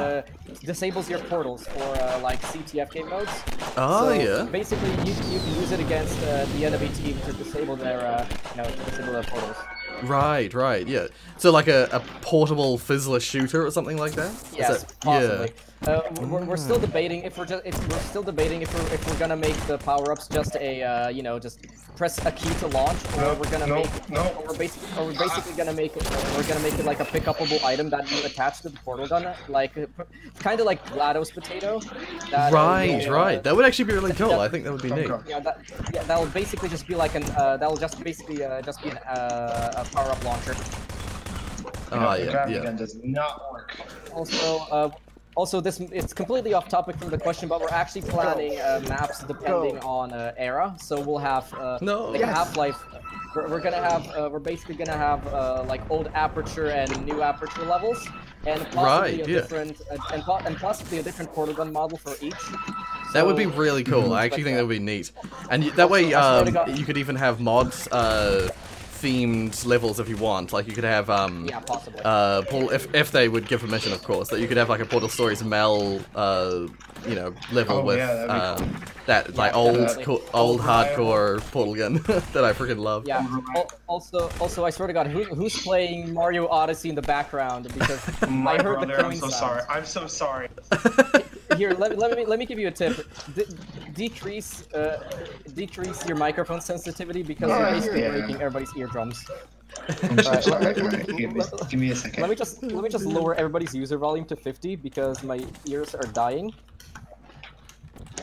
disables your portals for like CTF game modes. Oh So yeah. basically, you can use it against the enemy team to disable their portals. Right, yeah. So like a portable fizzler shooter or something like that? Yes, possibly. Yeah. We're still debating if we're gonna make the power-ups just a just press a key to launch, or we're basically gonna make it like a pick-upable item that you attach to the portal gun, like kind of like GLaDOS potato. That, Right. That would actually be really cool. I think that would be neat. Yeah, that'll basically just be like that'll just be a power-up launcher. Oh The yeah. gravity gun does not work. Also, it's completely off topic from the question, but we're actually planning maps depending on era. So we'll have like Half-Life. We're basically gonna have like old aperture and new aperture levels, and possibly and possibly a different portal gun model for each. That would be really cool. I actually think that would be neat. And that way, you could even have mods themed levels if you want. Like you could have yeah, possibly. if they would give permission, of course, that you could have like a Portal Stories Mel level with that like old hardcore portal gun that I freaking love. Yeah. Also, I swear to God, who's playing Mario Odyssey in the background? Because My I heard brother, the coin I'm so sounds. sorry. I'm so sorry. Here, let me give you a tip. decrease your microphone sensitivity because you're basically breaking everybody's eardrums. Alright, give me a second. Let me just lower everybody's user volume to 50 because my ears are dying.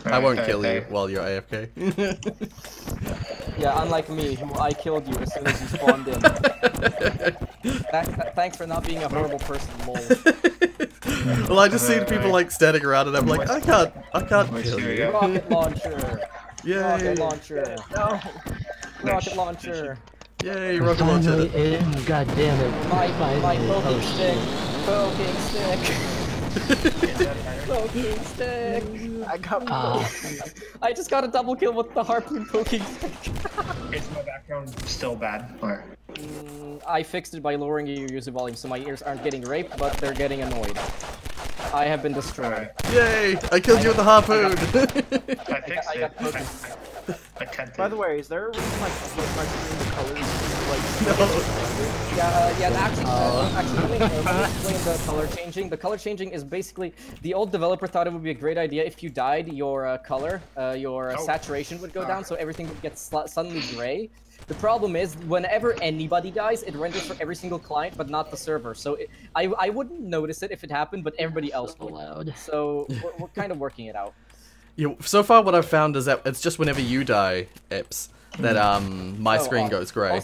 I won't kill you while you're AFK. Yeah, unlike me, who I killed you as soon as you spawned in. Thanks for not being a horrible person, lol. Well, I just see people like standing around, and I'm like, I can't kill you. Rocket launcher. Yay! Rocket launcher. No. Rocket launcher. Yay! Rocket launcher. God damn it! My poking stick. Poking stick. Poking stick. I got I just got a double kill with the harpoon poking stick. Is my background still bad? Or? I fixed it by lowering your user volume, so my ears aren't getting raped, but they're getting annoyed. I have been destroyed. Yay! I killed you with the harpoon! I fixed it. I can't. By the way, is there a reason like my screen the colors like? Actually, let me explain the color changing. The color changing is basically the old developer thought it would be a great idea if you died, your color, your saturation would go down, so everything would get suddenly gray. The problem is, whenever anybody dies, it renders for every single client, but not the server. So I wouldn't notice it if it happened, but everybody else would. So we're kind of working it out. Yeah, so far what I've found is that it's just whenever you die, Ips, that my screen goes grey.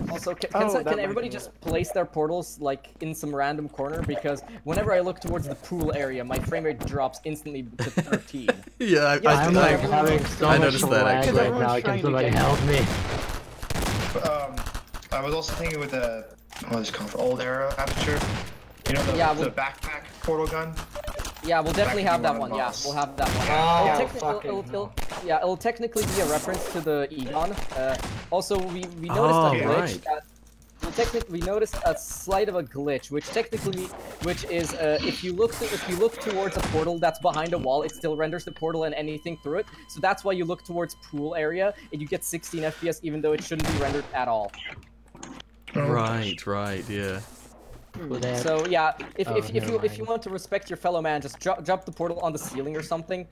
Also, can everybody just place their portals like in some random corner? Because whenever I look towards the pool area, my frame rate drops instantly to 13. Yeah, I'm like having so I much noticed that lag actually. right now. Can somebody help me? I was also thinking with the what is it called, old era aperture. You know the backpack portal gun. Yeah, we'll definitely have that one. Yeah, we'll have that one. It'll technically be a reference to the Egon. Also, we noticed a glitch. Right. We noticed a slight of a glitch, which is if you look towards a portal that's behind a wall, it still renders the portal and anything through it. So that's why you look towards pool area and you get 16 FPS, even though it shouldn't be rendered at all. Right, yeah. So yeah, if you want to respect your fellow man, just drop the portal on the ceiling or something.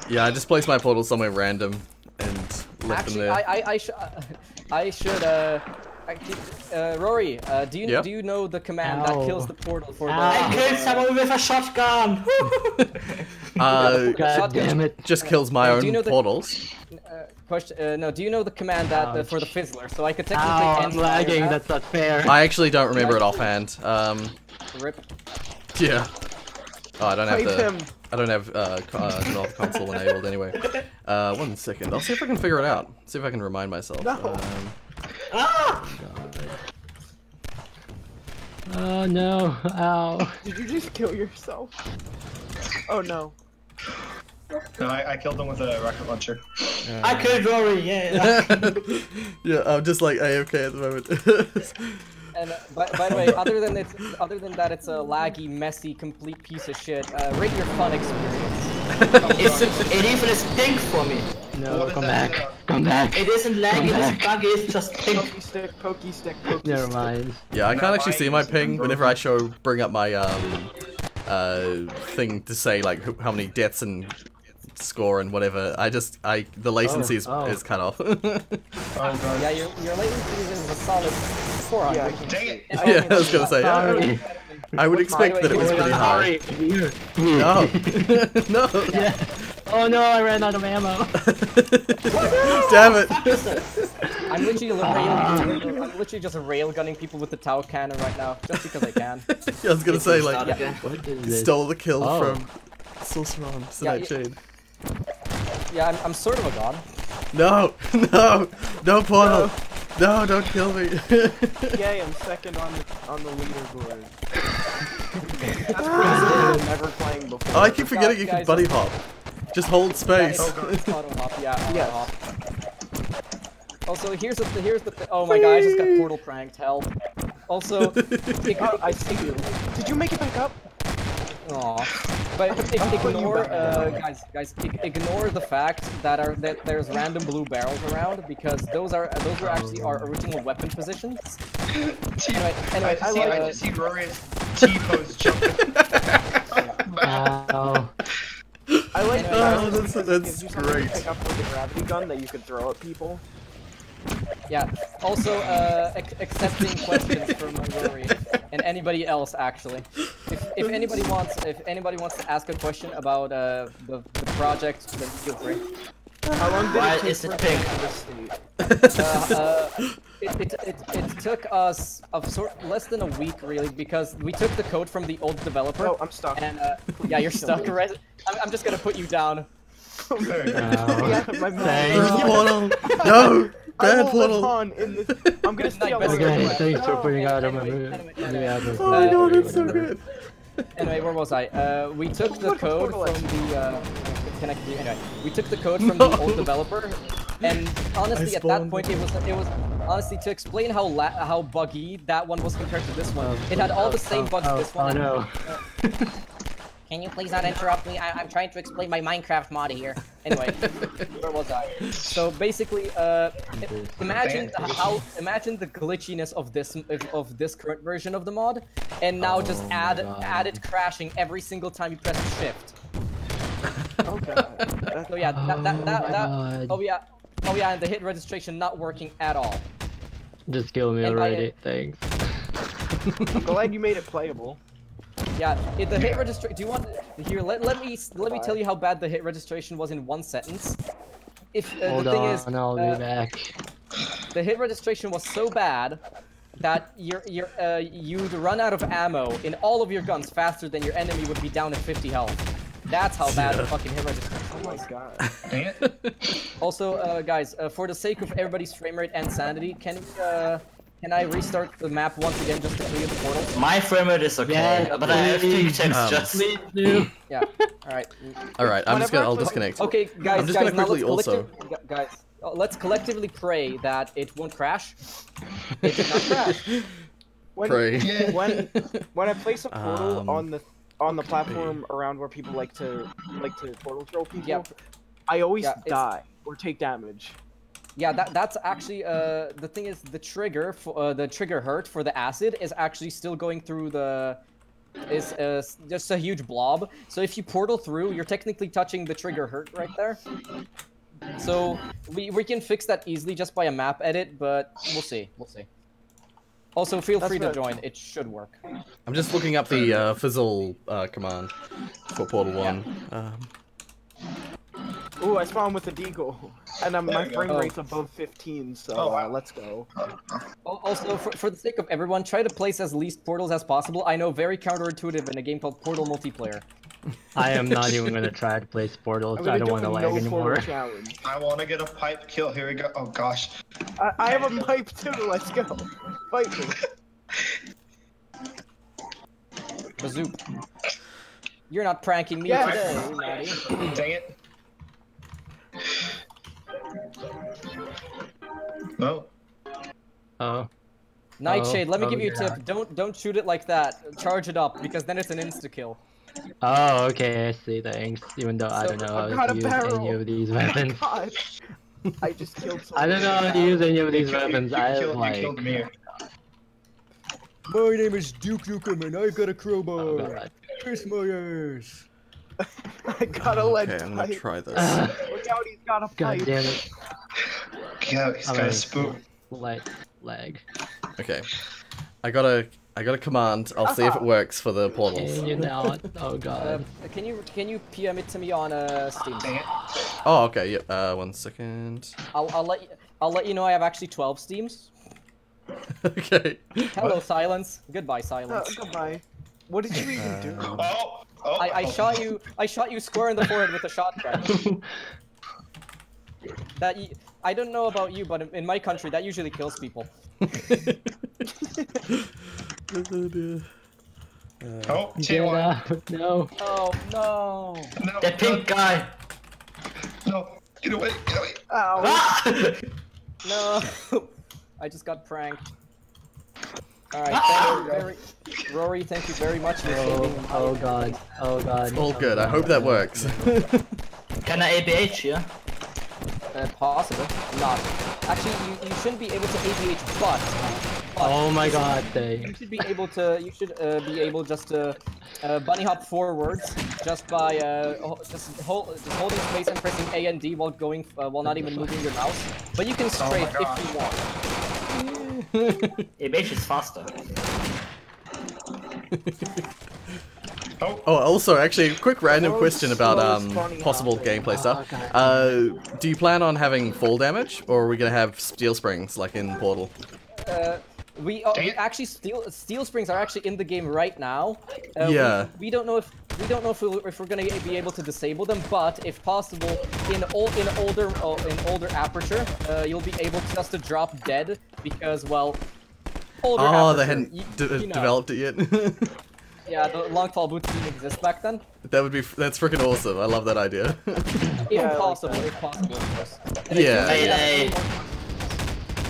Yeah, I just placed my portal somewhere random and left them there. Rory, do you know the command that kills the portal for the? I killed someone with a shotgun. God damn it! Just kills my own portals. No, do you know the command that for the fizzler? So I could technically. I'm lagging. That's not fair. I actually don't remember it offhand. Rip. Yeah. Oh, I don't have console enabled anyway. 1 second. I'll see if I can figure it out. See if I can remind myself. No. Oh no! Ow! Did you just kill yourself? Oh no. No, I killed him with a rocket launcher. I killed Rory, yeah. Yeah, I'm just like AFK at the moment. And by the way, other than that, it's a laggy, messy, complete piece of shit. Rate your fun experience. It even is pink for me. No, come back! Come back! It isn't laggy, it's buggy, it's just pink. Pokey stick. Never mind. Yeah, I can't actually see my ping whenever I bring up my thing to say like how many deaths and score and whatever. The latency is cut off. Yeah, your latency is a solid 400. Yeah, dang it! Yeah, I was gonna say. I would expect that it was pretty high. No, no. Yeah. Oh no! I ran out of ammo. Damn it! I'm literally just railgunning people with the Tau cannon right now, just because I can. Yeah, I was gonna say like, What is this? stole the kill from Sorceron Snake Shade. Yeah, I'm sort of a god. No, portal. No, don't kill me. Yay, I'm second on the leaderboard. That's crazy. Never playing before. Oh, I keep forgetting you can buddy hop. Just hold space. Auto hop, auto hop. Also, here's the oh my god, I just got portal pranked. Help. Also, I see you. Did you make it back up? Aw. But ignore, guys, ignore the fact that there's random blue barrels around, because those were actually our original weapon positions. Anyway, I just see Rorius T-pose jumping. Ow. I like because it gives you something great. to pick up with the gravity gun that you could throw at people. Yeah. Also, accepting questions from Rory and anybody else actually. If anybody wants to ask a question about the project, then feel free. How long did Why it take is it for pink? It took us less than a week really because we took the code from the old developer. Oh, I'm stuck. And yeah, you're stuck, right? I'm just gonna put you down. Yeah, my mom. Thanks. Portal. No. I Bad will live portal. on in this. I'm gonna stay on Best this. Okay, way. thanks for putting out of my Anyway, Oh my god, it's so good. Anyway, where was I? We took the code from the anyway, we took the code from the old developer, and honestly, at that point, it was honestly to explain how buggy that one was compared to this one. It had all the same bugs as this one. Oh no. Can you please not interrupt me? I'm trying to explain my Minecraft mod here. Anyway, where was I? So basically, imagine the glitchiness of this current version of the mod, and now just add it crashing every single time you press shift. Okay. So yeah, oh yeah, and the hit registration not working at all. Just kill me And already, thanks. I'm glad you made it playable. Yeah, the hit registration. Do you want here? Let me tell you how bad the hit registration was in one sentence. If Hold the thing on, is, I'll be back. the hit registration was so bad that you'd run out of ammo in all of your guns faster than your enemy would be down at 50 health. That's how bad the fucking hit registration Oh my was. god. Dang it. Also, guys, for the sake of everybody's frame rate and sanity, can I restart the map once again just to clear the portals? My frame rate is okay, Yeah, but I have pink textures. Please do. Yeah. All right. All right, I'll disconnect. Okay, guys, I'm just guys, gonna now quickly let's also. let's collectively pray that it won't crash. It did not crash. Pray. When I place a portal on the okay. platform around where people like to portal throw people, Yeah. I always Yeah, it's- die or take damage. Yeah, that's actually the thing is the trigger for the trigger hurt for the acid is actually still going through the is just a huge blob. So if you portal through, you're technically touching the trigger hurt right there. So we can fix that easily just by a map edit, but we'll see. Also, feel free to join. It should work. I'm just looking up the fizzle command for Portal 1. Ooh, I spawned with a deagle, and my you go. frame rate's above 15, so let's go. Also, for the sake of everyone, try to place as least portals as possible. I know, very counterintuitive in a game called Portal Multiplayer. I am not even gonna try to place portals. I'm I gonna don't want to do a lag no anymore. portal challenge. I want to get a pipe kill. Here we go. Oh gosh. I have a pipe too. Let's go. Fight me. Bazoop. You're not pranking me today, Maddie. Dang it. No. Oh. Nightshade, let me give you a yeah. tip. Don't shoot it like that. Charge it up, because then it's an insta-kill. Oh, okay, I see, thanks. Even though I don't know I've how got to a use barrel. any of these Oh my weapons. god. I just killed someone. I don't know how to use any of these You killed- weapons. you I have killed- like... You killed me. My name is Duke Nukem, and I got a crowbar. Oh god. Kiss my ass. I got a lead Okay, I'm gonna pipe. try this. Look out, he's got a God pipe. damn it. Yeah, he's got a spoon. Lag. Okay, I got a command. I'll see if it works for the portals. Can you not? Oh god. Can you PM it to me on Steam? Dang it. Oh, okay. Yep. 1 second. I'll let you know I have actually 12 Steams. Okay. Hello, Silence. Goodbye, Silence. Goodbye. What did you even do? Oh. I shot you square in the forehead with a shotgun. I don't know about you, but in my country that usually kills people. Oh, Get T1. out. No. Oh no! No. The pink guy! No. Get away. Get away. Ow. No! I just got pranked. Alright, Rory, thank you very much for saving me. Oh god. Oh god. All good. I hope that works. Can I ABH here? Possible. Not. Actually, you shouldn't be able to ABH, but Oh my god, You thanks. should be able to. You should be able just to bunny hop forwards just by just holding space and pressing A and D while going while not even moving your mouse. But you can strafe if you want. It makes it faster. Oh, also, actually, quick random question about possible gameplay stuff. Do you plan on having fall damage, or are we gonna have steel springs like in Portal? We actually steel springs are actually in the game right now. Yeah. We don't know if we're gonna be able to disable them, but if possible, in older aperture, you'll be able just to drop dead because well, older aperture. Oh, they hadn't developed it yet. Yeah, the long fall boots didn't exist back then. That's freaking awesome. I love that idea. If possible, of course. And Yeah.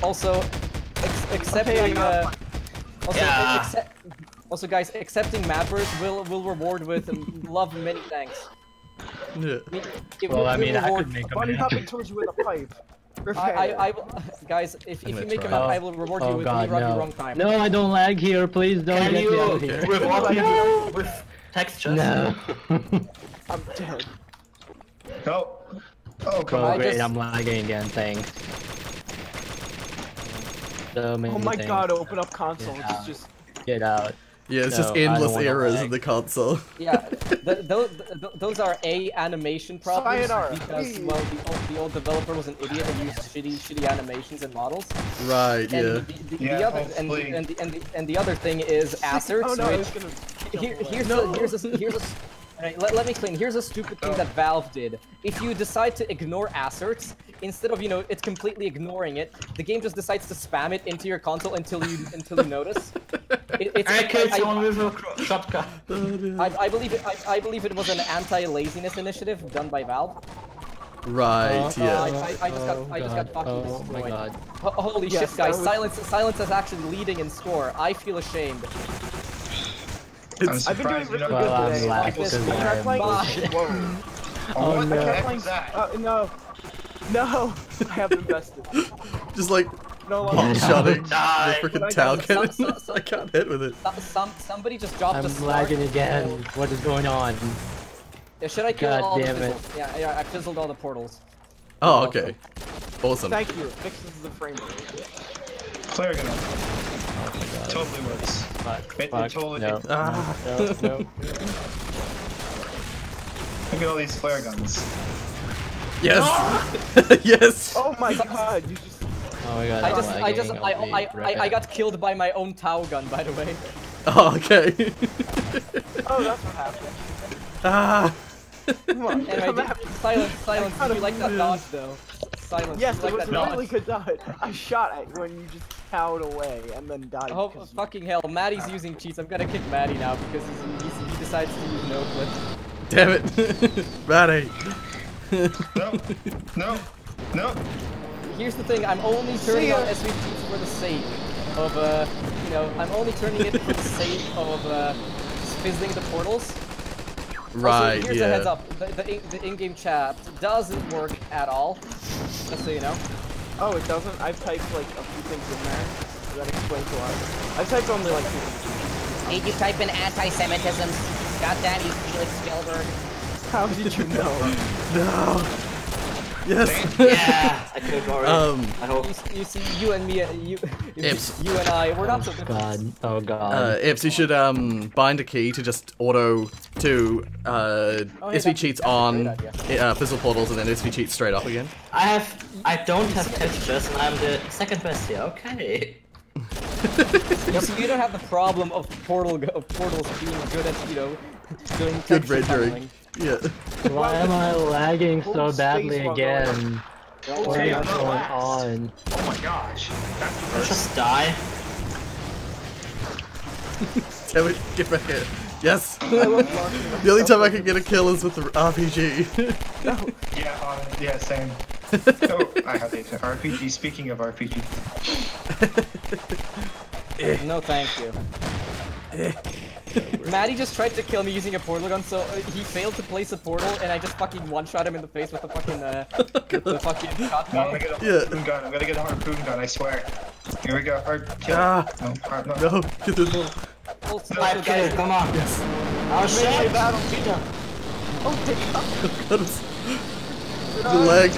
Also, accepting. Also, guys, accepting mappers will reward with love and many thanks. Yeah. Well, I mean, I could make a Bunny map. hopping towards you with a pipe. Guys, if you make a try. map, I will reward you with God, me no. wrong time. No, I don't lag here. Please don't Can get me out of you here. reward me with textures? No. I'm dead. Oh. Oh, come Oh on. great, I'm lagging again. Thanks. So many Oh my things. god, open up console. Yeah. It's just. Get out. Yeah, it's No, just I don't endless wanna errors lag. in the console. Yeah, those are animation problems Sayonara. because well, the old developer was an idiot and used shitty animations and models. Right, And yeah. Yeah, the other hopefully. and the other thing is asserts, Oh no, I was which gonna. here's a alright, let me clean. Here's a stupid thing that Valve did. If you decide to ignore asserts, instead of it's completely ignoring it, the game just decides to spam it into your console until you notice. I killed someone with a shotgun. I believe it was an anti-laziness initiative done by Valve. Right, yeah. I just got fucking Oh my destroyed. god. Holy Yes, shit, guys! that was- Silence is actually leading in score. I feel ashamed. I'm I've been doing surprised really you're good Well, I'm today. lagging Like this. because I tried I'm playing. bullshit. Whoa. Oh, what no. the I heck tried was playing. that? No. No. I have invested. Just like No pop longer. shotting the Die. freaking But I towel got- cannon. so- I can't hit with it. Somebody just dropped a I'm star. lagging again. What is going on? Yeah, should I kill God all the damn it. fizzles? Yeah, I fizzled all the portals. Oh, okay. Awesome. Thank you. Fixes the frame rate. Flare gun. Oh my god. Totally works. Fuck. It Fuck. totally- No. Ah. No. No. Look at all these flare guns. Yes! Yes! Oh my god, you just. Oh my god. I I'm just lagging. I'll be right I back. got killed by my own Tau gun, by the way. Oh, okay. Oh, that's what happened. Ah! Come on, Anyway, come did, at me. silence. Did you like that dodge though? Silence. Yes, did you it like was that a really dodge? good dodge. I shot at you when you just cowed away and then died. Oh 'cause you- fucking hell! Maddie's using cheats. I'm gonna kick Maddie now because he decides to use no clip. Damn it! Maddie! No. No. No. Here's the thing. I'm only turning ya. on SV cheats for the sake of I'm only turning it for the sake of fizzling the portals. Right, Also, here's a heads yeah. up. The in-game chat doesn't work at all. Just so you know. Oh, it doesn't? I've typed like a few things in there. That explains why. I've typed only like 2 things. Did you type in anti-Semitism? Goddamn you, Felix Spielberg. How did you know? No! Yes! Yeah, I killed Rorius. I hope. You see, you and me, Ips. you and I, we're not so Oh different. god. Oh god. Ips, you should bind a key to just auto to SV cheats that's a on great fizzle portals and then SV cheats straight up again. I don't have textures and I'm the second best here. Okay. So you don't have the problem of portals being good at doing Good texture rendering. tunneling. Yeah. Why am I lagging so Hold badly space while again? What Hey, is I'm going not on? Oh my gosh. That's the Let's first. just die. Damn it, get back here. Yes! I love launching The only time I can get a kill is with the RPG. Yeah, same. Oh, I have the RPG. Speaking of RPG. No, thank you. Maddie just tried to kill me using a portal gun, so he failed to place a portal, and I just fucking one-shot him in the face with the fucking, with the fucking No, I'm shotgun. gonna get a Yeah. harpoon gun. I'm gonna get a harpoon gun, I swear. Here we go. Hard kill. Ah. No, hard no. No, get this ball. Also, Five kill, guys, come on. Yes. Oh shit! Peter. Oh, dick. God, it's- the lag.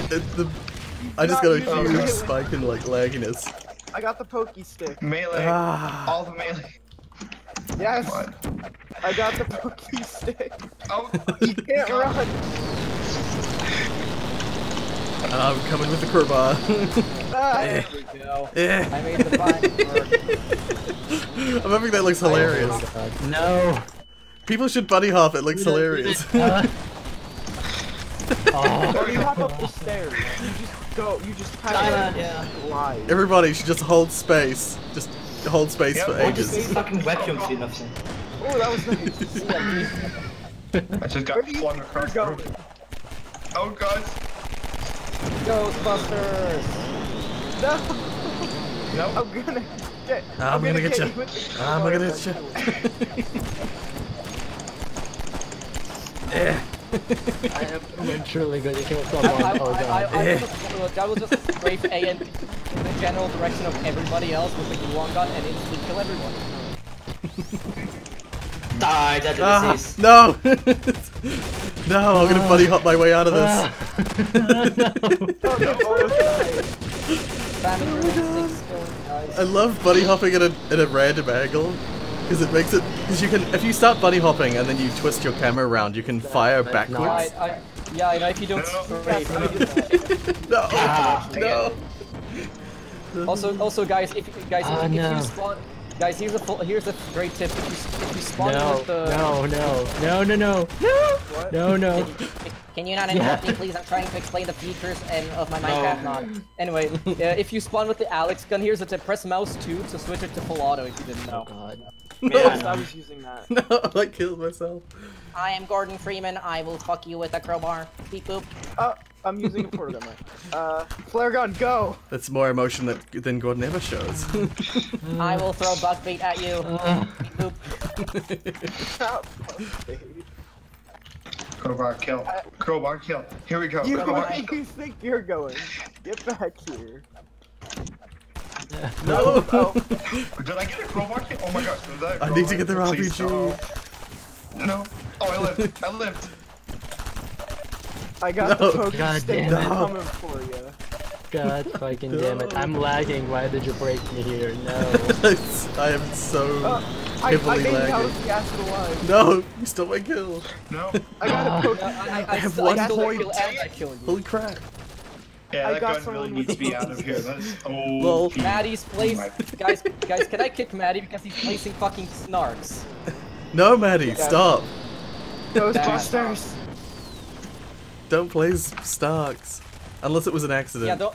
I just got a huge spike in like lagginess. I got the pokey stick. Melee. Ah. All the melee. Yes. Come on. I got the pokey stick. Oh, You can't run. I'm coming with the crowbar. Ah. there we go. Yeah. I made the fine work. I'm hoping that looks hilarious. No. People should buddy hop. It looks hilarious. Oh. Or you hop up the stairs. You just go. You just kind of Yeah. glide. Everybody should just hold space. Just hold space Yep. for What is this ages. fucking vacuum cleaner thing? Oh, that was nice. I just Where got do you flung think across the you're room. going? Oh god. Ghostbusters! No. No. I'm gonna get. I'm gonna get you. with the I'm crowbar gonna get you. eventually. Yeah. I am literally going to kill I someone. Oh god. will just strafe A in the general direction of everybody else with the gluon gun and instantly kill everyone. Die, that Ah, disease. no! No, I'm gonna buddy hop my way out of this. Spamming your instincts still, guys. I love buddy hopping at a random angle. Because it makes it, because you can, if you start bunny hopping and then you twist your camera around, you can fire that's backwards. Yeah, I know if you don't strafe. No, Ah, no. Also, guys, if Oh, you no. spawn, guys, here's a great tip. If you spawn No, with the no. Can you not interrupt me, please? I'm trying to explain the features of my Minecraft mod. Anyway, if you spawn with the Alex gun, here's a tip. Press mouse 2 to switch it to full auto if you didn't know. Oh god. Yes, I was using that. No, I killed myself. I am Gordon Freeman. I will fuck you with a crowbar. Beep boop. I'm using a portal gun. Flare gun, go! That's more emotion than Gordon ever shows. I will throw bug bait at you. Beep boop. Crowbar kill. Crowbar kill. Here we go. You, Crowbar. where do you think you're going? Get back here. No! Oh, Did I get a crowbar kill? Oh my gosh. Was that a I need to get the crowbar? Please, RPG. No. Oh, I lived. I lived. I got No. the poke God stick damn it. coming for you. God fucking damn it. I'm lagging. Why did you break me here? No. I am so I heavily made it out lagging. of the acid alive. No! You stole my kill. No. I got a poke. I have still, one I still point. kill and I kill you. Holy crap. Yeah, I that got gun really someone needs to be with out of here. That's Lol. Maddie's place, my- guys, can I kick Maddie because he's placing fucking snarks? No, Maddie, stop. Ghostbusters. Don't play Starks. Unless it was an accident. Yeah,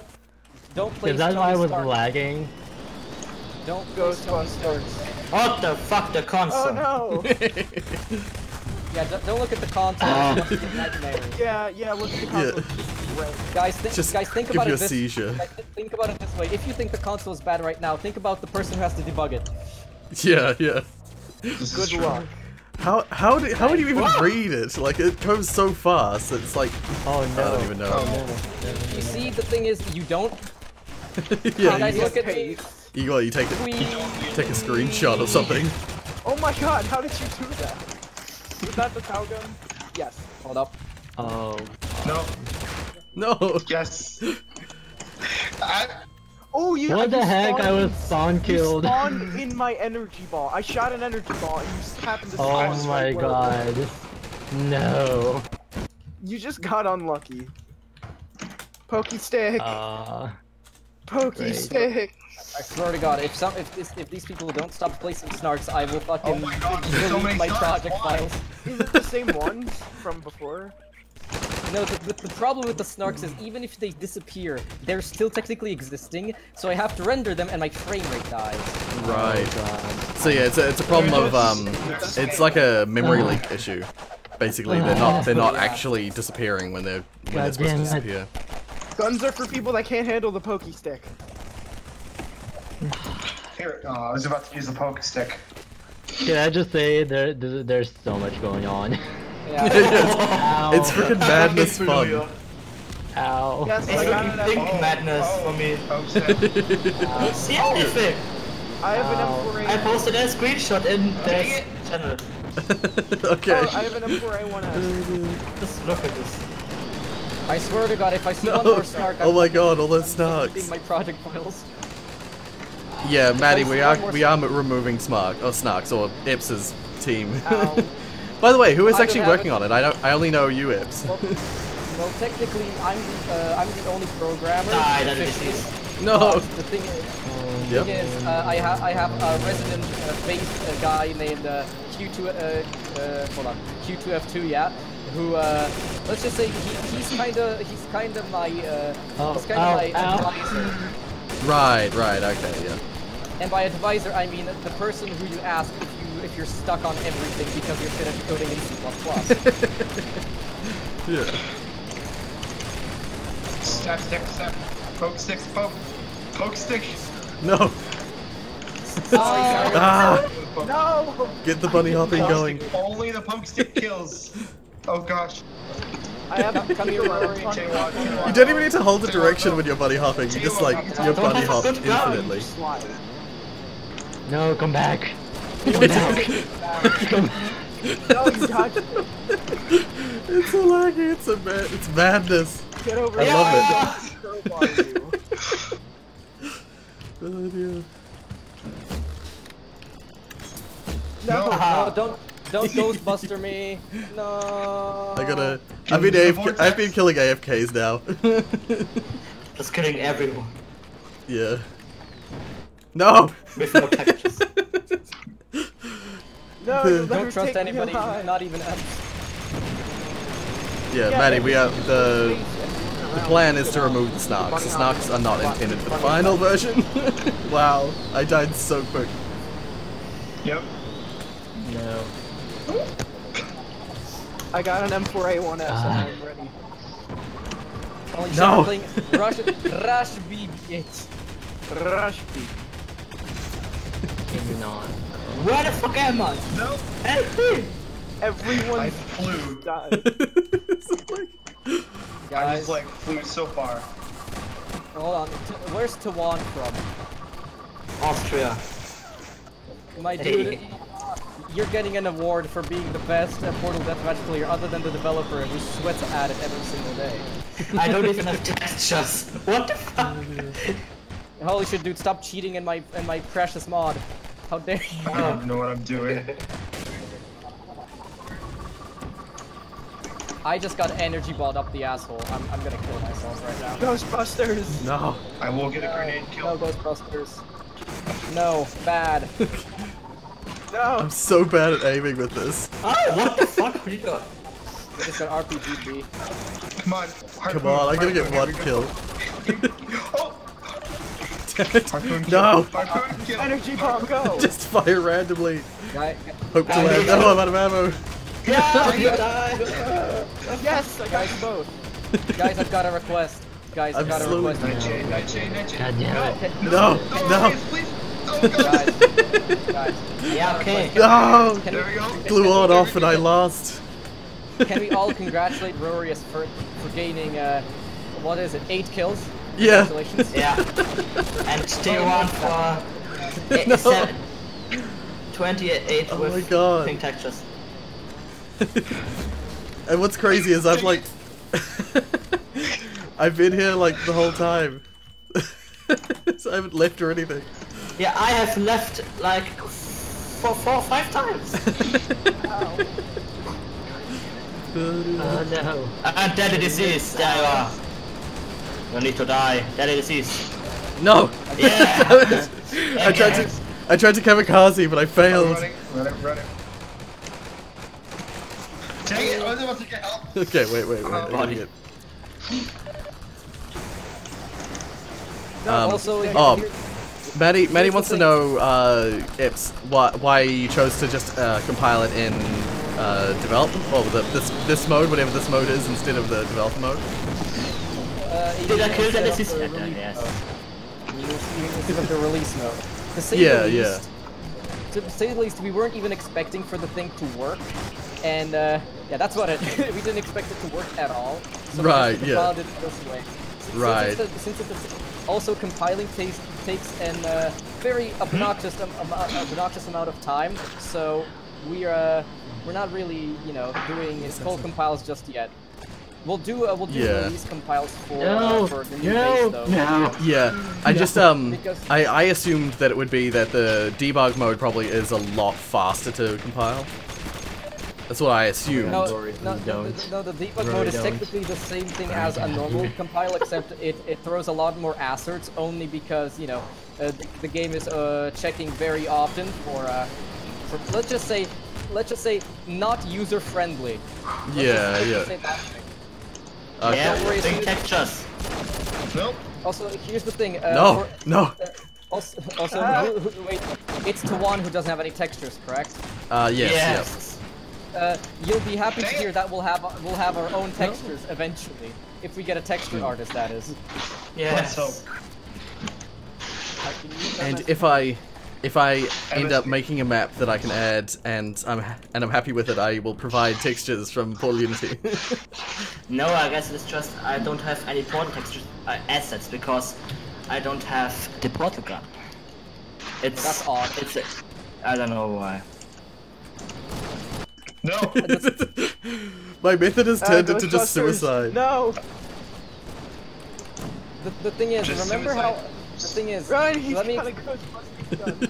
don't play. Is that why I Tony was Stark. lagging? Don't play Tony Stark. What the fuck, the console? Oh no! Yeah, don't look at the console. It's imaginary. Yeah, look at the console. Guys, Just think give about you it a this. seizure. Guys, think about it this way. If you think the console is bad right now, think about the person who has to debug it. Yeah, yeah. This is Good true. luck. How would you even read it? Like, it goes so fast, it's like, Oh no. I don't even know. Oh, no. You see, the thing is, you don't. Yeah, Guys, you, look at me. you take a screenshot or something. Oh my god, how did you do that? Was that the cow gun? Yes. Hold up. Oh. No. No. Yes. Oh, you. What the you heck? spawned I was in- spawn You killed. spawned in my energy ball. I shot an energy ball and you just happened to Oh spawn my right where it was. god. No. You just got unlucky. Pokey stick. Pokey great. stick. I swear to God, if these people don't stop placing snarks, I will fucking Oh my God, there's so delete many my snarks, project why? files. Is it the same ones from before? No, the problem with the snarks is even if they disappear, they're still technically existing, so I have to render them and my frame rate dies. Right. Oh god. So yeah, it's a problem of it's like a memory leak issue. Basically, they're not actually disappearing when they're supposed to damn it. disappear. Guns are for people that can't handle the pokey stick. Here. Oh, I was about to use the poke stick. Can I just say there's so much going on? Yeah. It's freaking madness fun. Ow. Yes, It's I got like an pink M4. madness for me. Oh shit. See anything? I have an Ow. M4A. I posted a screenshot in Dang the it. channel. Okay. Oh, I have an M4A1S. Just look at this. I swear to God, if I see No. one more snark, Oh my god, all those deleting snarks. my project files. Yeah, Maddie, we are One more removing snarks or Ips's team. Ow. By the way, who is I don't actually have working it. on it? I only know you, Ips. Well, technically, I'm the only programmer. Die, that is officially. easy. No. But the thing is, Yep. I have a resident base guy named Q2F2, yeah, who let's just say he's kind of my advisor. Right, okay, yeah. And by advisor, I mean the person who you ask if you're stuck on everything because you're shit at coding in C++. Yeah. Step. Poke stick, poke stick. No. Ah! No! Get the bunny hopping Poke going. stick, only the poke stick kills. Oh gosh. I have Come here, Rory. You don't even need to hold the direction when you're bunny hopping. You just like you bunny hop infinitely. Slide. No, come back. No, you got it. It's so laggy. It's madness. Get over I here. love Crowbar you. Oh dear. No. No, don't Ghostbuster me. No. I've been killing AFKs now. Just killing everyone. Yeah. No. With no packages. No, you'll Don't never trust take me anybody, alive. not even us. Yeah, Maddie, the plan is to remove the snarks. The snarks are not intended for the final version. Wow, I died so quick. Yep. No. I got an M4A1S and I'm ready. Only No. playing Rush BB8. Rush B. Can you not? Where the fuck am I? No. Help me! Everyone I flew. died. It's like- I Guys, just like flew so far. hold on. Where's Tawan from? Austria. My dude, you're getting an award for being the best Portal Deathmatch player other than the developer who sweats at it every single day. I don't even have textures. What the fuck? Holy shit, dude, stop cheating in my precious mod. How dare you? I don't even know what I'm doing. I just got energy balled up the asshole. I'm gonna kill myself right now. Ghostbusters. No. I will get a grenade No kill. Ghostbusters. No, bad. No. I'm so bad at aiming with this. Oh, what the fuck? What you got? I just got RPG'd. Come on. Come on, I'm gonna get one kill. Oh! Harpoon kill. No. Harpoon kill. Energy bomb, go. Just fire randomly. Guy, Hope to land. No, I'm out of ammo. Yeah, you died. Yes, I got you both. guys, I've got a request. Guys, I've I'm got a slowly- request. Night chain. God damn it. No. No. Please. Oh god. Guys, Yeah, okay. No. can There we go. Glue on off and I lost. can we all congratulate Rorius for gaining what is it, 8 kills? Yeah. Congratulations. Yeah. And still one for No. 28 Oh with my God. pink textures. And what's crazy is I've like I've been here like the whole time. So I haven't left or anything. Yeah, I have left like 4 or 5 times. Oh no. Deadly disease, there you are. You need to die. Deadly disease. No. Yeah. I tried to kamikaze, but I failed. Run it. Dang it, I was about to get help. Okay, wait. I gotta Body. get- Also, Maddie wants to know, Ips, why you chose to just compile it in development, well, this mode, whatever this mode is, instead of the developer mode. Did I kill Deadly disease? Yes. Yes. Instead of the release mode. To say Yeah, the yeah. least, to say the least, we weren't even expecting for the thing to work. And yeah, that's what it. We didn't expect it to work at all. So Right, we just yeah. compiled it this way. Right. Since it's also compiling takes an very obnoxious amount of time, so we're not really doing full compiles just yet. We'll do Yeah. release compiles for the new No, base though. no. Yeah, I just Because- I assumed that it would be that the debug mode probably is a lot faster to compile. That's what I assumed. No, Rory, no, we don't. the debug Rory, mode is don't. technically the same thing as a normal compile, except it throws a lot more asserts only because the game is checking very often for let's just say not user friendly. Yeah. Okay. Yeah, worry, big it's- textures. Nope. Also, here's the thing. No, no. Also, wait, it's Tawan who doesn't have any textures, correct? Yes. You'll be happy to hear that we'll have our own textures eventually, if we get a texture artist, that is. Yes. Let's And if I end up making a map that I can add and I'm happy with it, I will provide textures from Portal Unity. No, I guess it's just I don't have any portal texture assets because I don't have the portal gun. It's That's odd. I don't know why. No. My method has turned into Ghostbusters, just suicide. No. The thing is, Just remember suicide. how the thing is. Ryan, he's let me got a Ghostbusters gun.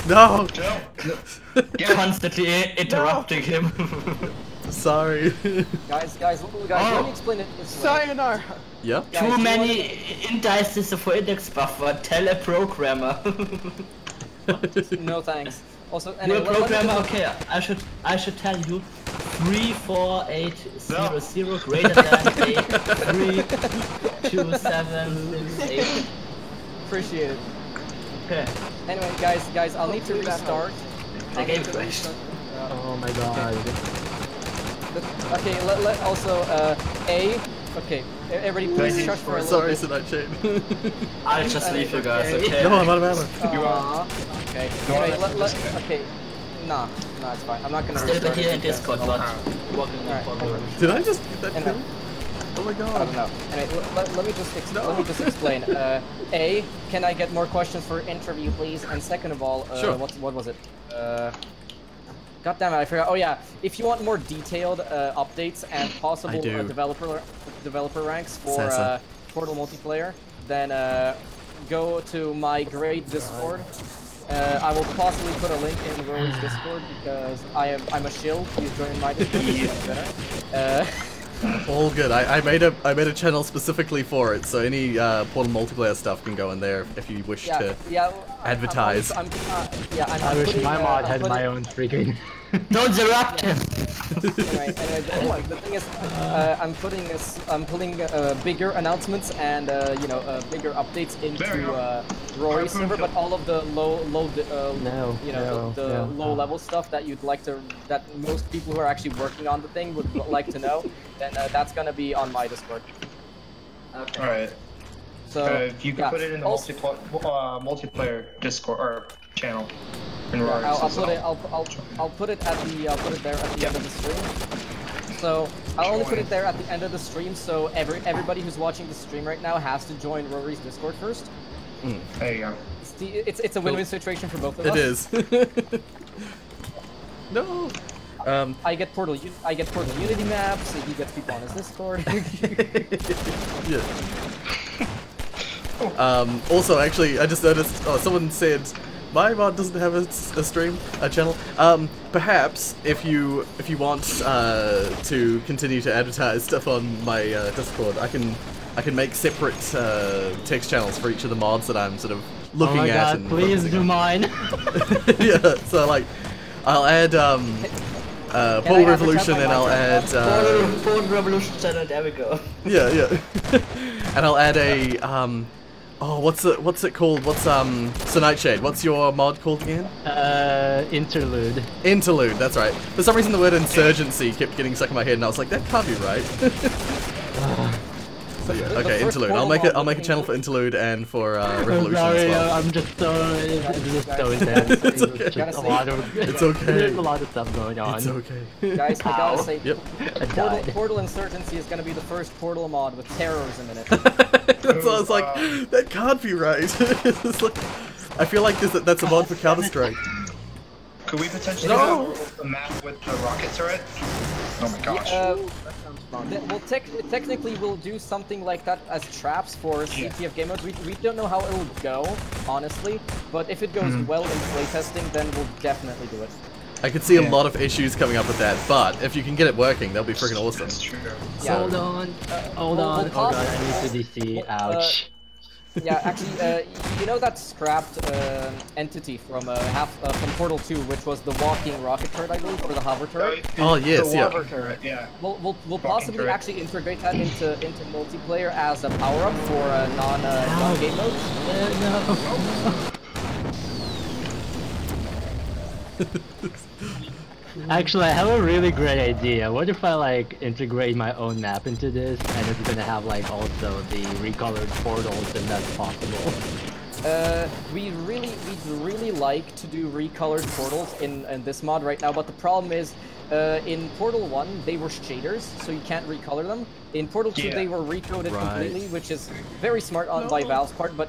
No, No. Yeah. Constantly interrupting him. guys, sorry. let me explain it this way. Sayonara. Yeah. Guys, Too you many indices for index buffer. Tell a programmer. No thanks. Also, You're a let me programmer. just- Okay, I should tell you. 34800 greater than 832768. Appreciate it. Okay. Anyway, guys, I'll need to restart. The game crashed. Oh my god. Okay, let also A. Okay, everybody please shush for a little Sorry, bit. Tonight Shade. I'll just leave you guys. Okay. No, I'm out of ammo. Okay. Anyway, okay. Nah, it's fine. I'm not gonna Still restart here it in because- Discord, but walking Alright, forward. Did I just get that Anyway. kill? Oh my I don't god. know. Anyway, let me just explain. A, can I get more questions for interview, please? And second of all, Sure. what was it? God damn it, I forgot. Oh yeah, if you want more detailed updates and possible do. developer ranks for Sessa. Portal multiplayer, then go to my great Discord. I will possibly put a link in Rorius Discord because I'm a shill. Please join my Discord. All good. I made a channel specifically for it, so any Portal multiplayer stuff can go in there if you wish to. advertise. I'm I wish putting, my mod I'm had putting- my own freaking. Don't interrupt him! Anyway, the thing is, I'm putting bigger announcements and bigger updates into There we go. Rory's server, but all of the low level stuff that that most people who are actually working on the thing would like to know, then that's gonna be on my Discord. Okay. All right. So If you could yeah. put it in the Also- multiplayer Discord or channel. In Yeah, Rorius I'll as put it. well. I'll put it at the. I'll put it there at the end of the stream. So I'll only put it there at the end of the stream. So everybody who's watching the stream right now has to join Rory's Discord first. There you go. It's a win-win situation for both of us. It is. No. I get Portal Unity maps. He gets people on his Discord. Yeah. Also, actually, I just noticed. Someone said my mod doesn't have a stream, a channel. Perhaps if you want to continue to advertise stuff on my Discord, I can make separate text channels for each of the mods that I'm sort of looking Oh my at. god, and please focusing do on. mine. Yeah. So like, I'll add Portal Revolution, and I'll add Portal Revolution channel, there we go. yeah. And I'll add a oh, what's it called? What's so Nightshade, what's your mod called again? Interlude. Interlude, that's right. For some reason the word insurgency kept getting stuck in my head and I was like, that can't be right. So yeah, The okay, first interlude. portal I'll mod make a channel for interlude and for revolution sorry, as well. I'm just so intense. It's okay. It's just a lot of. It's okay. There's a lot of stuff going on. It's okay. Guys, I gotta Ow. say, Yep. I died. Portal Insurgency is gonna be the first Portal mod with terrorism in it. That's what I was like. That can't be right. It's like, I feel like that's a mod for Counter Strike. Could we potentially No. have a map with the rocket turret? Oh my gosh. Well, technically, we'll do something like that as traps for CTF game modes. We don't know how it'll go, honestly, but if it goes well in playtesting, then we'll definitely do it. I could see a lot of issues coming up with that, but if you can get it working, that'll be freaking awesome. That's true. Yeah. Hold on. Hold on. Oh god, I need to DC. Ouch. Yeah, actually, you know that scrapped entity from from Portal 2, which was the walking rocket turret, I believe, or the hover turret. Oh yes, the yeah. water turret, yeah. We'll possibly turret. actually integrate that into multiplayer as a power up for non-game modes. Actually, I have a really great idea. What if I like integrate my own map into this, and it's gonna have like also the recolored portals, and that's possible. We'd really like to do recolored portals in this mod right now, but the problem is, in Portal 1 they were shaders, so you can't recolor them. In Portal 2 they were recoded completely, which is very smart by Valve's part. But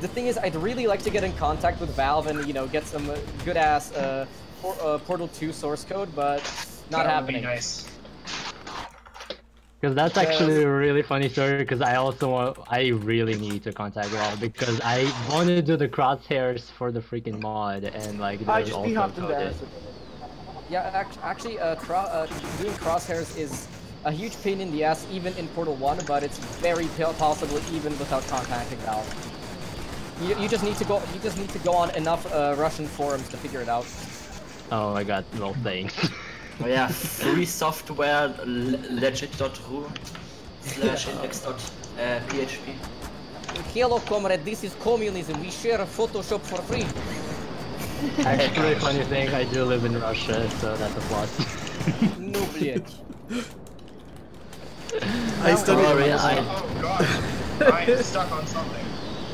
the thing is, I'd really like to get in contact with Valve and get some good ass Portal 2 source code, but not happening. Nice. Because that's actually a really funny story, because I really need to contact Valve, because I want to do the crosshairs for the freaking mod, and like I there's just be also hopped into coded. acid. Yeah, actually, doing crosshairs is a huge pain in the ass, even in Portal 1, but it's very possible even without contacting Valve. You just need to go. You just need to go on enough Russian forums to figure it out. Oh my god, no thanks. Oh yeah, free software legit.ru/index.php. Hello, comrade. This is communism. We share Photoshop for free. Actually, funny thing, I do live in Russia, so that's a plus. No, блять. I studied. Sorry, Oh god. I am stuck on something.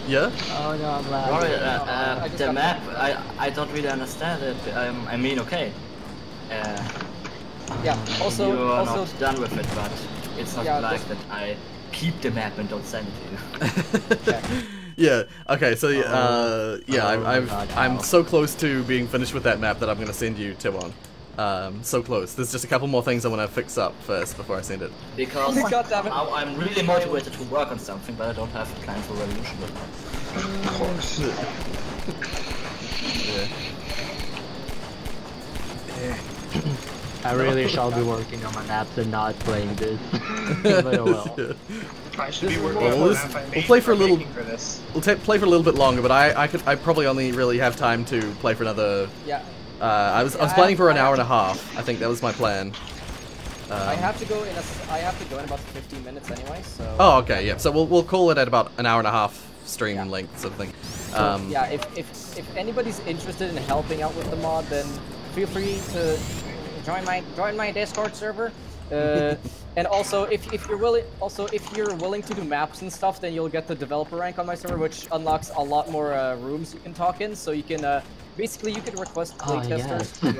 Yeah. Oh no, I'm Sorry, lagging. the map, I don't really understand it. I mean, okay. Yeah. Also, you are not done with it, but it's not like that I keep the map and don't send it to you. Yeah. Okay. So yeah, God, I'm ow. so close to being finished with that map that I'm gonna send you Tibon. So close. There's just a couple more things I want to fix up first before I send it. Because God damn it. I'm really motivated to work on something, but I don't have a plan for Revolution. Of course. I really shall be working on my maps and not playing this. But oh well. Yeah. I should be working Well, on this- map I'm we'll play for a little- making for this. We'll play for a little bit longer, but I probably only really have time to play for another. Yeah. I was planning for an hour and a half. I think that was my plan. I have to go in about 15 minutes anyway. So. Oh, okay, yeah. So we'll call it at about an hour and a half stream Yeah. length, sort of thing. Yeah, if anybody's interested in helping out with the mod, then feel free to join my Discord server. And also, if you're willing to do maps and stuff, then you'll get the developer rank on my server, which unlocks a lot more rooms you can talk in. So you can basically you can request playtesters to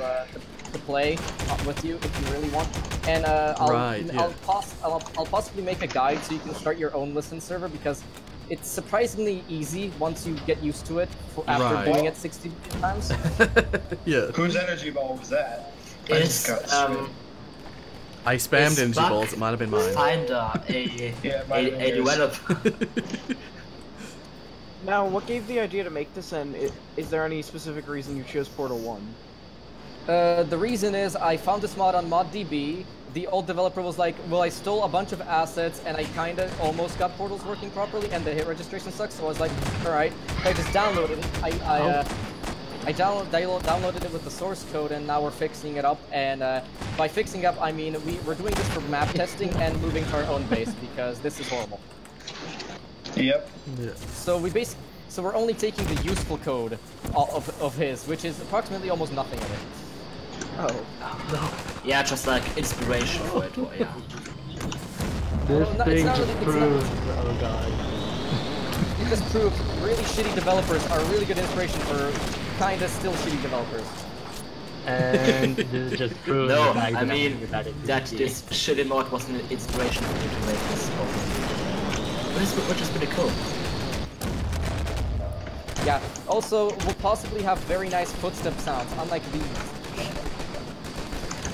play with you if you really want. And I'll possibly make a guide so you can start your own listen server, because it's surprisingly easy once you get used to it after doing it 60 times. Yeah. Whose energy ball was that? It's I spammed Is energy Bug balls. It might have been mine. Finder Yeah, it might have been a yours. developer. Now, what gave the idea to make this, and is there any specific reason you chose Portal 1? The reason is I found this mod on ModDB. The old developer was like, well, I stole a bunch of assets and I kind of almost got portals working properly and the hit registration sucks, so I was like, alright. I just downloaded it. I downloaded it with the source code, and now we're fixing it up. And by fixing up, I mean we're doing this for map testing and moving to our own base, because this is horrible. Yep. Yeah. So we're only taking the useful code of his, which is approximately almost nothing of it. Oh. Yeah, just like inspiration for it, or, yeah. This Well, thing it's just not- proves. Oh god. It just proves really shitty developers are really good inspiration for kinda still shitty developers. And this just proves No, the fact I that mean I'm bad at that PvP. this shitty mod was an inspiration for you to make this open. Which is pretty cool. Yeah. Also, we'll possibly have very nice footstep sounds, unlike these.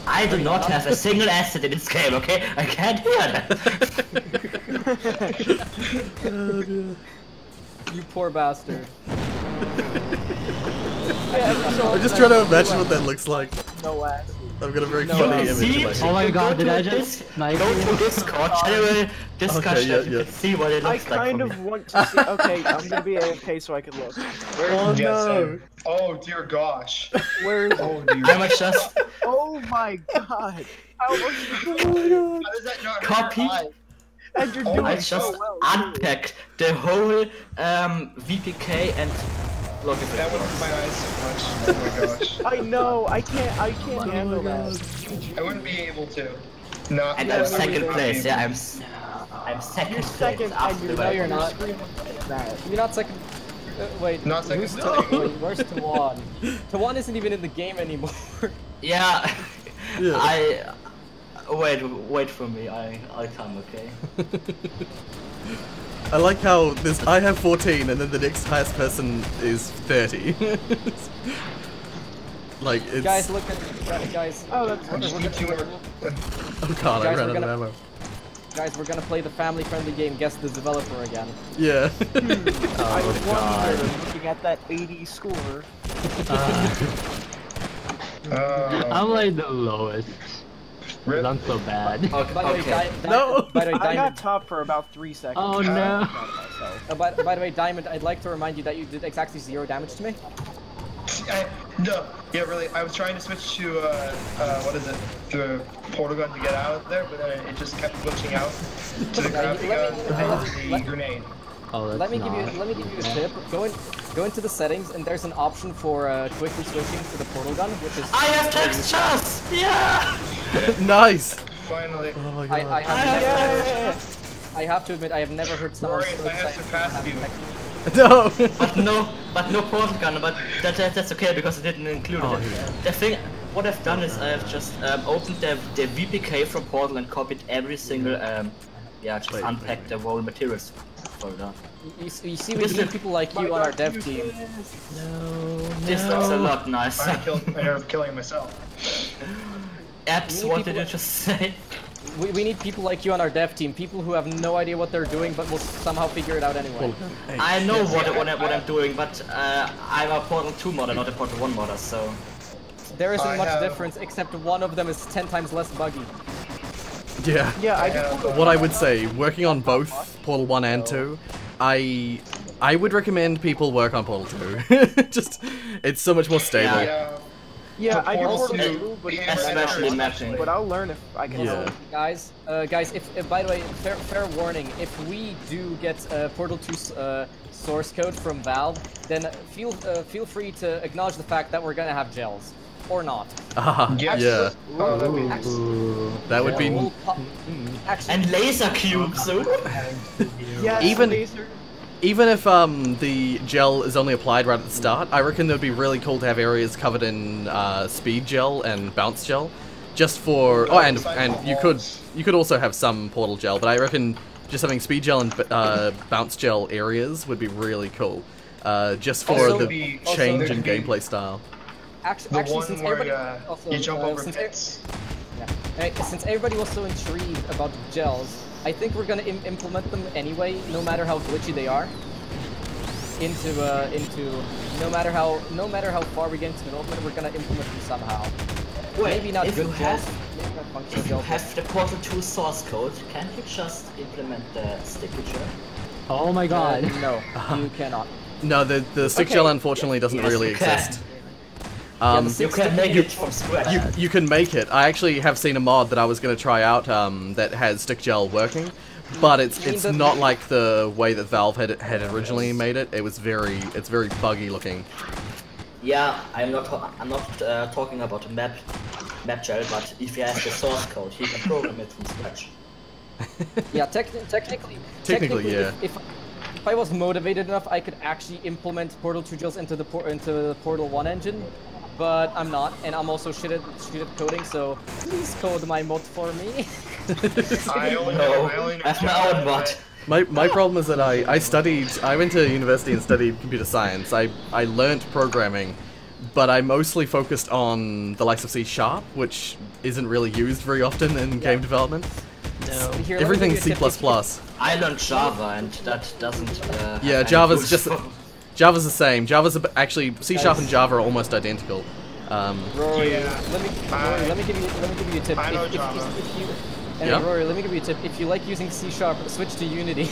I do not have a single asset in this game, okay? I can't hear that. You poor bastard. I'm just trying to imagine what that looks like. No ass. I've got a very No, funny image see? in my head. Oh my god, Go did to I just snipe Go you? to Discord channel, discussion, yeah, you yeah. can see what it I looks like kind for of me. want to see. Okay, I'm gonna be AFK so I can look. Oh Yes, no! oh dear gosh. Where is Oh dear. I'm just Oh my god! How was you How does that not hurt Copy. your eye? And you're Oh, doing I so just well. unpacked the whole VPK and look at That would it. hurt my eyes so much. Oh my gosh. I know. I can't handle that. I wouldn't be able to. Not. And Yeah, I'm but second we- place. Yeah, I'm second You're place second, after and the you're, you're not. screaming that. You're not second. Wait. Not second. Who's No. Wait, where's Tawan? Tawan isn't even in the game anymore. Yeah, Yeah. wait for me. I'll come. Okay. I like how this. I have 14, and then the next highest person is 30. Like it's. Guys, look at guys. Oh, that's I just need 2 more. Oh god, I Guys, ran we're out of gonna- ammo. Guys, we're gonna play the family-friendly game. Guess the developer again. Yeah. I was God. wondering, looking at that 80 score. I'm like the lowest. Rip. I'm so bad. Okay. By the way, okay. No. By the way, I got Diamond. top for about 3 seconds. Oh no. By the way, Diamond, I'd like to remind you that you did exactly 0 damage to me. No. Yeah, really. I was trying to switch to what is it? The portal gun to get out of there, but then it just kept glitching out to the crafting gun and the grenade. Oh, that's Let me give not. you a tip. Go into the settings, and there's an option for quickly switching to the portal gun, which is. I have textures. Yeah. Nice. Finally. Oh my I god. I have to admit, I have never heard someone Rorius, so I have excited surpassed to you. have No. But no portal gun. But that's okay because it didn't include Oh, it. yeah. The thing, what I've done is I have just opened the VPK from Portal and copied every single just Wait, unpacked the raw materials folder. You see, we need people like you on our dev team. This looks a lot nicer. I ended up killing myself. Apps, We need what did people you just say? We need people like you on our dev team. People who have no idea what they're doing, but will somehow figure it out anyway. Hey, I know Yes, what yeah, I'm doing, but I'm a Portal 2 modder, not a Portal 1 modder, so... There isn't I much have- difference, except one of them is 10 times less buggy. Yeah. Yeah, I have, just What I would say, working on both Portal 1 and 2, I would recommend people work on Portal 2. Just, it's so much more stable. Yeah. I do Portal Portal 2, 2, but especially matching. But I'll learn if I can. Yeah. Guys, if by the way, fair warning, if we do get Portal 2's source code from Valve, then feel free to acknowledge the fact that we're gonna have gels, or not. Ah, Yes. yeah. Oh, that'd be Ooh. That would be. We'll actually, And laser cubes! Yes, Even- laser. Even if the gel is only applied right at the start, I reckon it would be really cool to have areas covered in speed gel and bounce gel, just for. Oh, and you could also have some portal gel, but I reckon just having speed gel and bounce gel areas would be really cool, just for Also- the change in there'd be gameplay style. actually, The since one everybody, where also, you jump over since, pits. since everybody was so intrigued about the gels, I think we're gonna implement them anyway, no matter how glitchy they are. Into no matter how far we get into development, we're gonna implement them somehow. Maybe not if good you gels, have, maybe not functional if you gels. have the Portal 2 source code, can't you just implement the sticky gel? Oh my god. No, you cannot. No, the stick Okay. gel unfortunately doesn't Yes, really you can. exist. You can make it from scratch. You can make it. I actually have seen a mod that I was going to try out that has stick gel working, but it's not like the way that Valve had originally made it. It's very buggy looking. Yeah, I'm not talking about a map gel, but if you have the source code, you can program it from scratch. Yeah, technically, Yeah. If I was motivated enough, I could actually implement Portal 2 drills into the Portal 1 engine, but I'm not, and I'm also shit at coding. So please code my mod for me. I only No, know that's my Java, own mod. My problem is that I went to university and studied computer science. I learnt programming, but I mostly focused on the likes of C#, which isn't really used very often in game development. No. Here, let me Everything's give C++. you a tip. I learned Java, and that doesn't. Yeah, have any Java's use just for- Java's the same. Actually C# and Java are almost identical. Rory, Yeah. Rory, let me give you a tip. I know If Java. Yeah? Rory, let me give you a tip. If you like using C#, switch to Unity.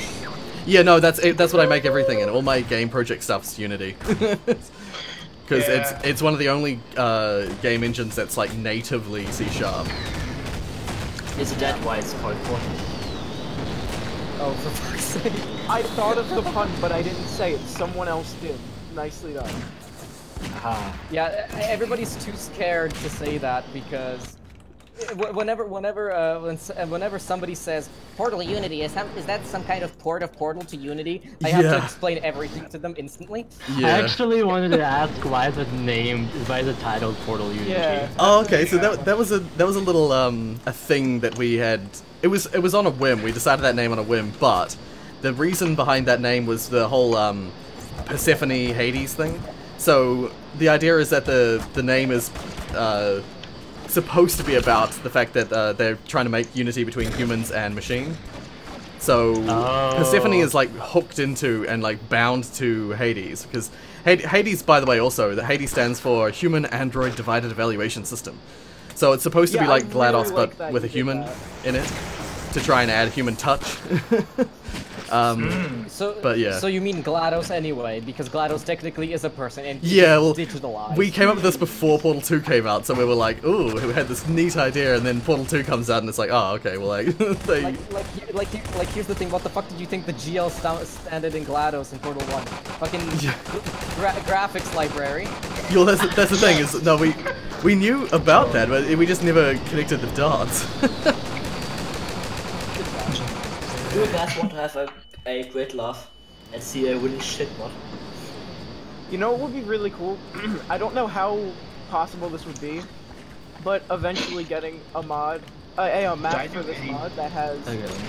Yeah, no, that's what I make everything in. All my game project stuff's Unity. Because Yeah. it's one of the only game engines that's like natively C#. Is that why it's called Portal? Oh, for fuck's sake. I thought of the pun, but I didn't say it. Someone else did. Nicely done. Aha. Yeah, everybody's too scared to say that because whenever somebody says Portal Unity, is that some kind of port of Portal to Unity? I have to Yeah. explain everything to them instantly. Yeah. I actually wanted to ask why is the title Portal Unity? Yeah. Oh, okay. So that was a little a thing that we had. It was on a whim. We decided that name on a whim, but the reason behind that name was the whole Persephone Hades thing. So the idea is that the name is supposed to be about the fact that they're trying to make unity between humans and machine. So Persephone is like hooked into and like bound to Hades because Hades, by the way, also the Hades stands for Human Android Divided Evaluation System. So it's supposed to be Yeah, like I GLaDOS really like but that with a you did human that. in it to try and add human touch. But yeah. So you mean GLaDOS anyway, because GLaDOS technically is a person and Yeah, well, digitalized. we came up with this before Portal 2 came out, so we were like, ooh, we had this neat idea, and then Portal 2 comes out, and it's like, oh, okay, well, like, they... Like here's the thing. What the fuck did you think the GL standard in GLaDOS in Portal 1? Fucking graphics library. Yo, that's the thing, is, no, we knew about that, but we just never connected the dots. Do you guys want to have a great laugh and see a really shit mod? You know what would be really cool? I don't know how possible this would be, but eventually getting a mod, a map for this mod that has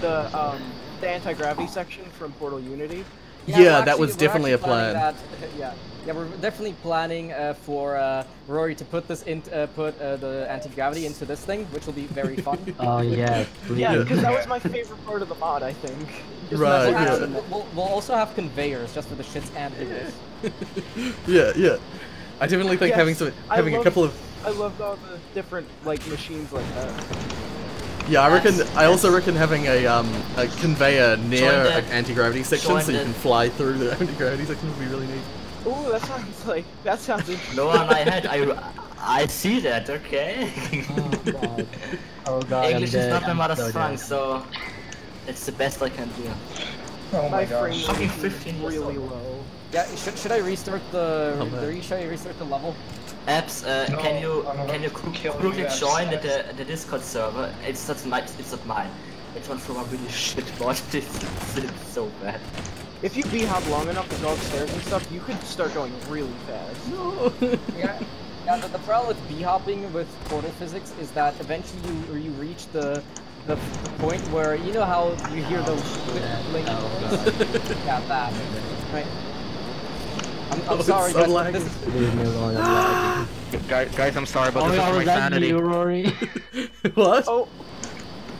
the anti-gravity section from Portal Unity. Yeah, that was definitely a plan. Yeah, we're definitely planning for Rory to put this in, put the anti-gravity into this thing, which will be very fun. Oh yes, please. Yeah, because that was my favorite part of the mod, I think. Just Right, messing yeah. around. We'll also have conveyors just for the shits and giggles. Yeah. I definitely think Yes, having a couple of... I loved all the different like machines like that. Yeah, I also reckon having a conveyor near Join the- an anti-gravity section join so you the- can fly through the anti-gravity section would be really neat. Ooh, that sounds interesting. No, on my head, I see that, okay? Oh god. Oh god. English I'm is dead. not my I'm mother's so tongue, dead. so it's the best I can do. Oh My my frame gosh. Fucking rate is 15 years really old. low. Yeah, should I restart the? Oh, man. Should I restart the level? Apps, No, can you I'm about to kill you, quickly Apps. join the Discord server? It's not mine. It's one from a really shit mod. It's so bad. If you b-hop long enough to go upstairs and stuff, you could start going really fast. No. Yeah. Yeah, the problem with b-hopping with portal physics is that eventually you reach the point where you know how you hear the blink. Yeah, that. Right. I'm sorry, so guys. laggy. This is, Leave me alone, I'm lagging. Guys, I'm sorry, but Oh this god, is was my that sanity. you, Rory? What? Oh,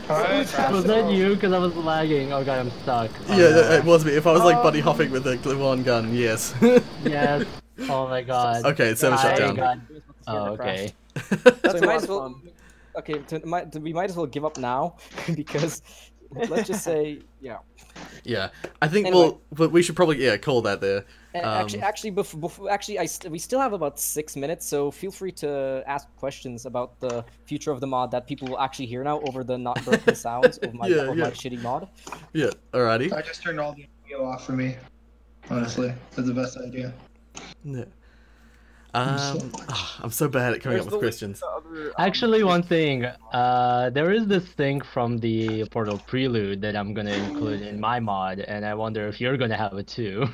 Alright, Was that you? Because I was lagging. Oh god, I'm stuck. Oh, Yeah, no. it was me. If I was like buddy hopping with a gluon gun, yes. Yes. Oh my god. Okay, it's server shut down. God. Oh, okay. so we might as of well. Okay, we might as well give up now because let's just say yeah. Yeah, I think Anyway. but we should probably call that there. We still have about 6 minutes, so feel free to ask questions about the future of the mod that people will actually hear now over the not broken sounds of my, Yeah, of yeah. my shitty mod. Yeah, alrighty. I just turned all the audio off for me. Honestly, that's the best idea. Yeah. I'm so bad at coming up with questions. Actually, one thing. There is this thing from the Portal Prelude that I'm gonna include in my mod, and I wonder if you're gonna have it too.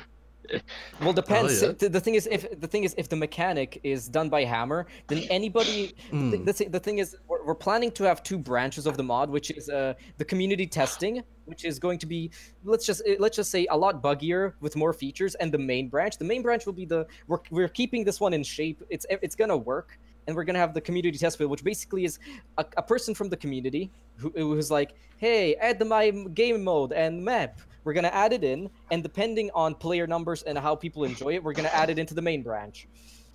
Well, depends. Oh, yeah. The thing is, if the mechanic is done by Hammer, then anybody. The thing is, we're planning to have two branches of the mod, which is the community testing, which is going to be let's just say a lot buggier with more features, and the main branch. The main branch will be we're keeping this one in shape. It's gonna work. And we're gonna have the community test field, which basically is a person from the community who's like, "Hey, add my game mode and map." We're gonna add it in, and depending on player numbers and how people enjoy it, we're gonna add it into the main branch.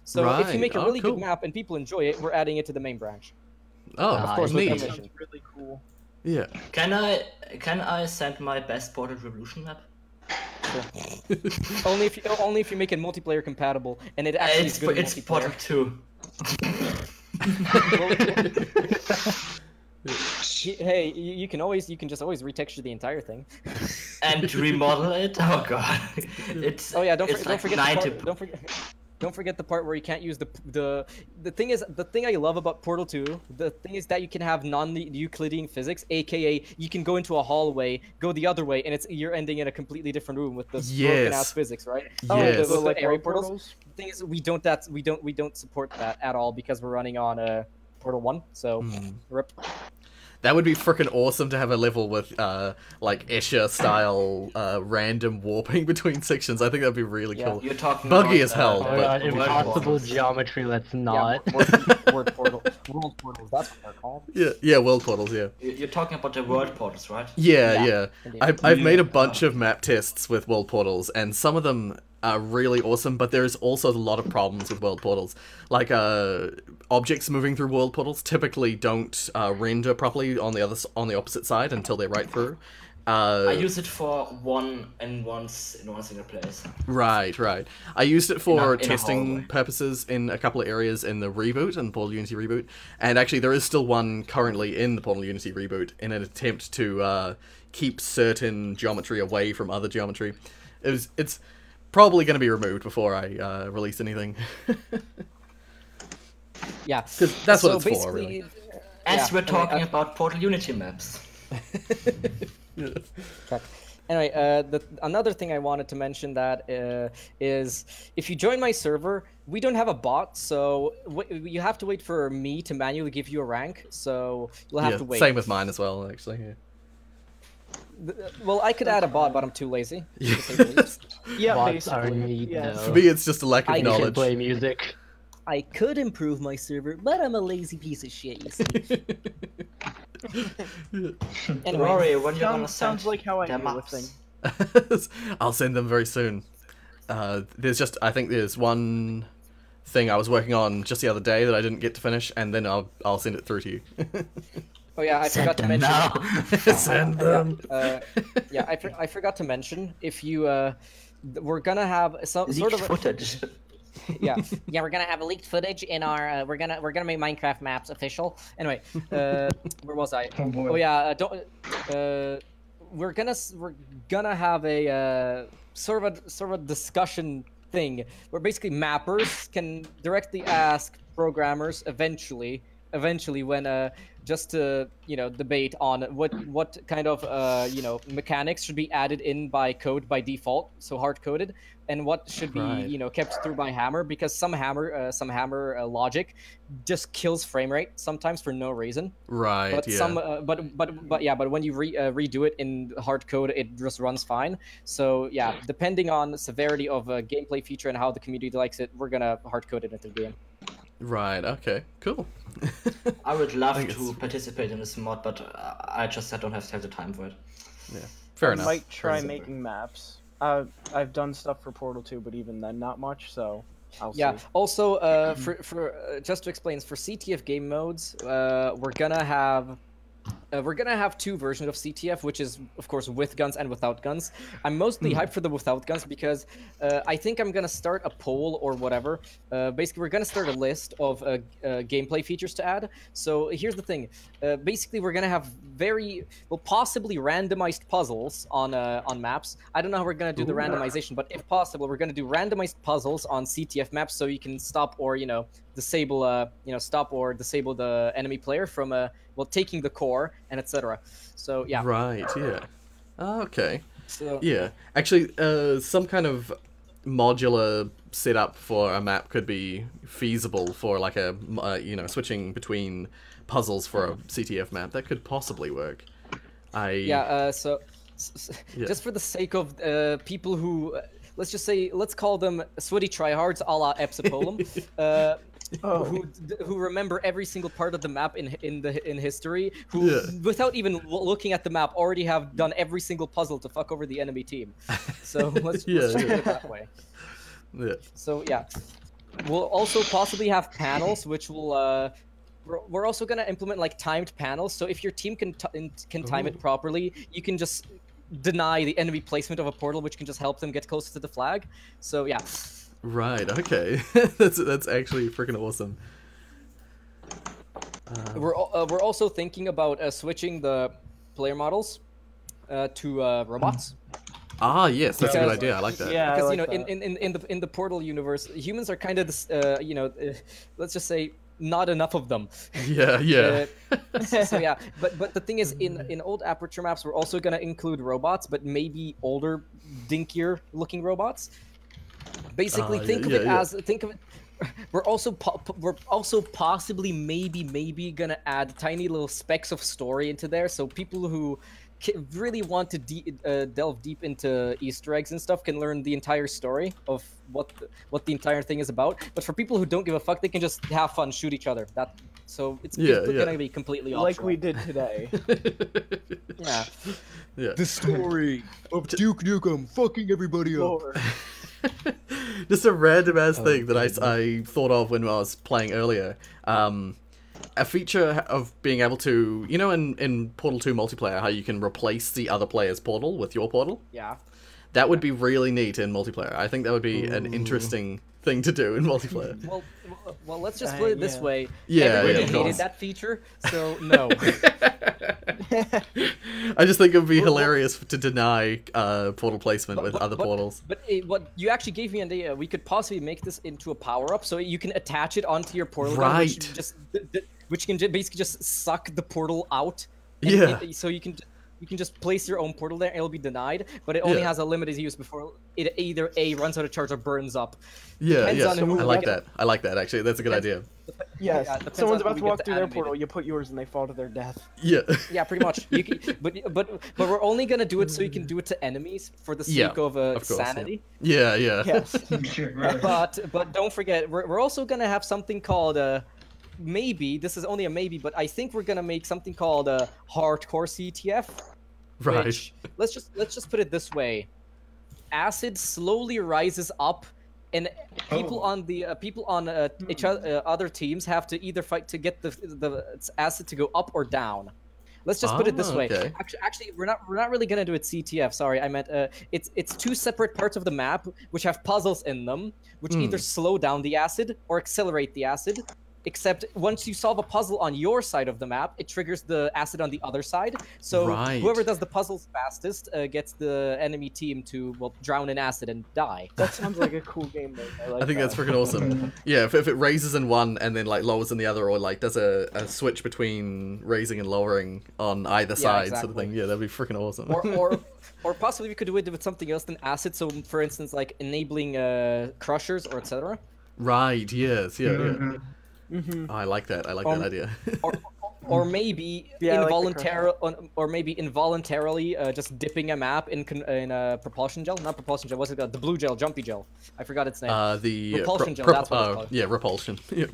So if you make a really good map and people enjoy it, we're adding it to the main branch. Oh, Of course, with neat. permission. Really cool. Yeah. Can I send my best Portal Revolution map? only if you make it multiplayer compatible, and it actually is good in It's Portal 2. Hey, you can just always retexture the entire thing. And remodel it? Oh god. It's don't forget the part where you can't use the thing is, the thing I love about Portal 2, the thing is that you can have non-Euclidean physics, aka you can go into a hallway, go the other way, and you're ending in a completely different room with this broken ass physics, right? Yes. The like area portals. The thing is, we don't support that at all because we're running on Portal 1, so rip. That would be freaking awesome to have a level with, like, Escher-style random warping between sections. I think that'd be really cool. You're talking Buggy about, as hell, Oh but... god, impossible geometry, let's not. Yeah, world portals, that's what they're called. Yeah, world portals, yeah. You're talking about the world portals, right? Yeah. Indeed. I've made a bunch of map tests with world portals, and some of them are really awesome, but there's also a lot of problems with world portals. Like, objects moving through world portals typically don't render properly on the opposite side until they're right through. I use it for in one single place. Right. I used it for in a testing hallway. purposes in a couple of areas in the reboot, in the Portal Unity reboot, and actually there is still one currently in the Portal Unity reboot in an attempt to keep certain geometry away from other geometry. It's probably going to be removed before I release anything. Yeah, Because that's what so it's for, really. As we're anyway, talking about Portal Unity maps. Okay. Anyway, another thing I wanted to mention that is if you join my server, we don't have a bot, so you have to wait for me to manually give you a rank. So you'll have to wait. Same with mine as well, actually. Yeah. Well, I could add a bot, but I'm too lazy. Yeah. Yeah, Bots are basically. neat, Yeah. though. For me, it's just a lack of I You can knowledge. play music. I could improve my server, but I'm a lazy piece of shit, you see. Anyway, Rory, when you're gonna send Sounds like how I the do with maps? things. I'll send them very soon. I think there's one thing I was working on just the other day that I didn't get to finish, and then I'll send it through to you. oh yeah, I forgot to mention. Send them. I forgot to mention if you we're gonna have some Leaked sort of footage. yeah. Yeah, we're gonna have a leaked footage in our. We're gonna make Minecraft maps official. Anyway, where was I? Oh boy. Oh yeah, we're gonna have a sort of a discussion thing where basically mappers can directly ask programmers eventually when just to debate on what kind of mechanics should be added in by code by default, so hard coded, and what should be kept through by Hammer, because some Hammer logic just kills frame rate sometimes for no reason. Right. But yeah. some but when you redo it in hard code, it just runs fine. So yeah, depending on the severity of a gameplay feature and how the community likes it, we're gonna hard code it into the game. Right. Okay. Cool. I would love think to it's- participate in this mod, but I don't have the time for it. Yeah. Fair I enough. might try Fair enough. making maps. I've done stuff for Portal 2, but even then, not much. So I'll Yeah. see. Also, for just to explain, for CTF game modes, we're gonna have we're gonna have two versions of CTF, which is of course with guns and without guns. I'm mostly hyped for the without guns because I think I'm gonna start a poll or whatever. Basically, we're gonna start a list of gameplay features to add. So here's the thing. Basically, we're gonna have possibly randomized puzzles on maps. I don't know how we're gonna do the randomization, but if possible, we're gonna do randomized puzzles on CTF maps so you can stop or disable stop or disable the enemy player from taking the core and etc. So yeah. Right. Yeah. Okay. So Yeah. Actually, some kind of modular setup for a map could be feasible for like a switching between puzzles for a CTF map. That could possibly work. Just for the sake of people who let's call them sweaty tryhards a la Epsipolum, who remember every single part of the map in history, who without even looking at the map already have done every single puzzle to fuck over the enemy team. So let's do it that way. Yeah. So yeah, we'll also possibly have panels, which will we're also gonna implement like timed panels. So if your team can time it properly, you can just deny the enemy placement of a portal, which can just help them get closer to the flag. So yeah. Right. Okay. that's actually freaking awesome. We're also thinking about switching the player models to robots. Ah, yes, that's a good idea. I like that. Yeah, Because I like in the Portal universe, humans are kind of this, let's just say not enough of them. Yeah. So yeah, but the thing is, in old Aperture maps, we're also gonna include robots, but maybe older, dinkier looking robots. Basically, think of it. We're also possibly maybe gonna add tiny little specks of story into there, so people who really want to delve deep into Easter eggs and stuff can learn the entire story of what the entire thing is about. But for people who don't give a fuck, they can just have fun, shoot each other. So it's gonna be completely optional. like we did today. Yeah. The story of Duke Nukem fucking everybody up. Just a random ass thing that I thought of when I was playing earlier. A feature of being able to, in Portal 2 multiplayer, how you can replace the other player's portal with your portal? Yeah. That would be really neat in multiplayer. I think that would be an interesting thing to do in multiplayer. Well, let's just put it this way. Yeah, everybody of hated course. that feature, so no. I just think it would be hilarious to deny portal placement with other portals. But what you actually gave me an idea. We could possibly make this into a power-up, so you can attach it onto your portal gun, which can basically just suck the portal out. So you can just place your own portal there and it'll be denied, but it only has a limited use before it either runs out of charge or burns up. I like that. I like that, actually. That's a good idea. Yes. Someone's about to walk through their portal, you put yours and they fall to their death. Yeah. Yeah, pretty much. But we're only gonna do it so you can do it to enemies for the sake of course, sanity. Yeah. Yes. But don't forget, we're also gonna have something called maybe, this is only a maybe, but I think we're gonna make something called hardcore CTF. Right. Which, let's just put it this way: acid slowly rises up, and people on other teams have to either fight to get the acid to go up or down. Let's just put it this way. Okay. Actually, we're not really gonna do it CTF. Sorry, I meant it's two separate parts of the map which have puzzles in them, which either slow down the acid or accelerate the acid. Except once you solve a puzzle on your side of the map, it triggers the acid on the other side. So whoever does the puzzles fastest gets the enemy team to drown in acid and die. That sounds like a cool game mode. I think that's freaking awesome. Yeah, if it raises in one and then lowers in the other, or does a switch between raising and lowering on either side, sort of thing. Yeah, that'd be freaking awesome. Or possibly we could do it with something else than acid. So for instance, enabling crushers or etc. Right. Yes. Yeah. Oh, I like that. I like that idea. or maybe involuntarily just dipping a map in propulsion gel. Not propulsion gel. What's it called? The blue gel, jumpy gel. I forgot its name. The repulsion gel. That's what it's called. Yeah, repulsion. Yeah.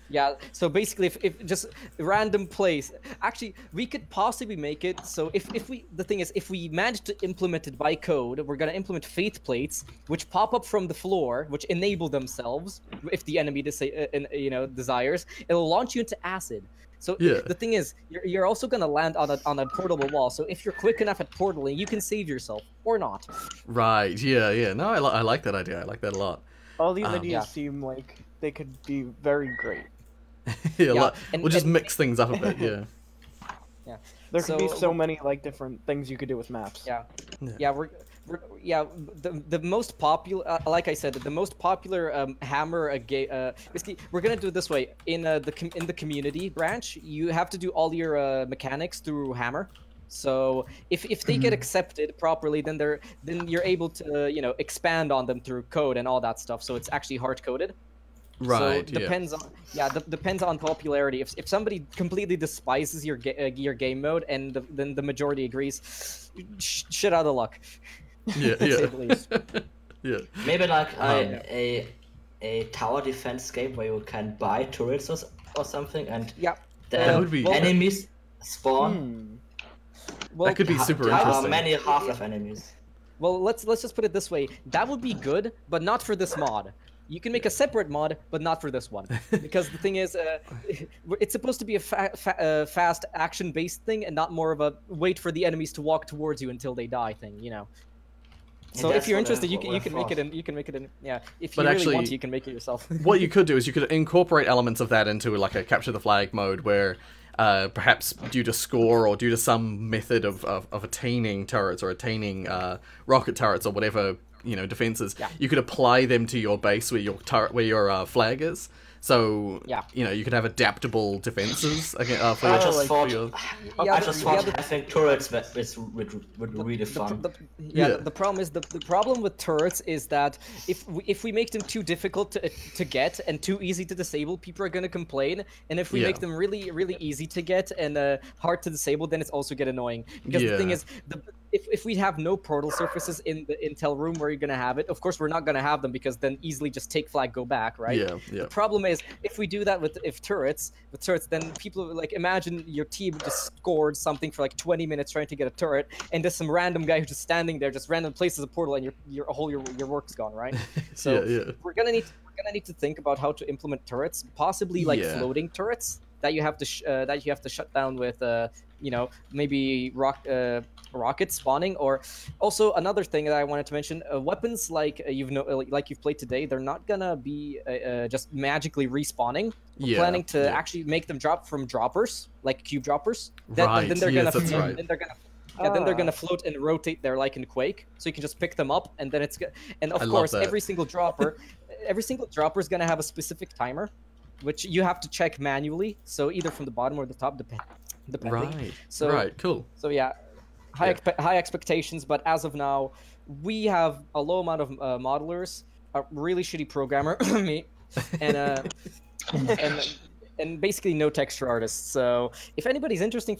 Yeah, so basically, if just random place, actually, we could possibly make it so the thing is, if we manage to implement it by code, we're gonna implement fate plates, which pop up from the floor, which enable themselves if the enemy desires. It'll launch you into acid. So Yeah. the thing is, you're also gonna land on a portable wall. So if you're quick enough at portaling, you can save yourself or not. Right. Yeah. Yeah. No, I like that idea. I like that a lot. All these Yeah. ideas seem like they could be very great. Yeah. Yeah, We'll just mix things up a bit. Yeah. Yeah. There could be So- so many like different things you could do with maps. Yeah. Yeah. Yeah, the most popular, like I said, the most popular hammer basically, we're gonna do it this way. In the community branch, you have to do all your mechanics through hammer. So if they get accepted properly, then you're able to expand on them through code and all that stuff. So it's actually hard coded. Right. So depends on popularity. If somebody completely despises your game mode and then the majority agrees, shit out of luck. Yeah. to say Yeah. the least. Yeah. Maybe like a tower defense game where you can buy turrets or something, and Yeah. That would be- the enemies spawn. Well, That could be super How interesting. many Half-Life enemies? Well, let's just put it this way. That would be good, but not for this mod. You can make a separate mod, but not for this one. Because the thing is, it's supposed to be a fast action-based thing, and not more of a wait for the enemies to walk towards you until they die thing. So if that's you're what interested, you we're can make it in. You can make it in. Yeah, if But you really actually- want to, you can make it yourself. What you could do is you could incorporate elements of that into like a capture the flag mode where perhaps due to score or due to some method of attaining turrets or attaining rocket turrets or whatever defenses, you could apply them to your base where your flag is. So you could have adaptable defenses against for I your, just for thought, your- I just thought having turrets would be really fun. Yeah. The problem is the problem with turrets is that if we make them too difficult to get and too easy to disable, people are gonna complain. And if we Yeah. make them really easy to get and hard to disable, then it's also get annoying. Because the thing Yeah. is, if we have no portal surfaces in the intel room where you're gonna have it, of course we're not gonna have them because then easily just take flag, go back, right? Yeah, yeah. The problem is if we do that with turrets, then people like imagine your team just scored something for like 20 minutes trying to get a turret, and there's some random guy who's just standing there, just random places a portal, and your work's gone, right? So yeah. we're gonna need to think about how to implement turrets, possibly like Yeah. floating turrets that you have to shut down with maybe rocket spawning. Or also another thing that I wanted to mention, weapons like you've played today, they're not gonna be just magically respawning. We're Yeah, planning to yeah. actually make them drop from droppers, like cube droppers. Right, Then they're yes, gonna that's right. then they're gonna float and rotate there like in Quake, so you can just pick them up, and then and of I love course that. every single dropper is gonna have a specific timer, which you have to check manually. So either from the bottom or the top, depending. Right. So right. Cool. So yeah, high expectations, but as of now, we have a low amount of modelers, a really shitty programmer, me, and and basically no texture artists. So if anybody's interested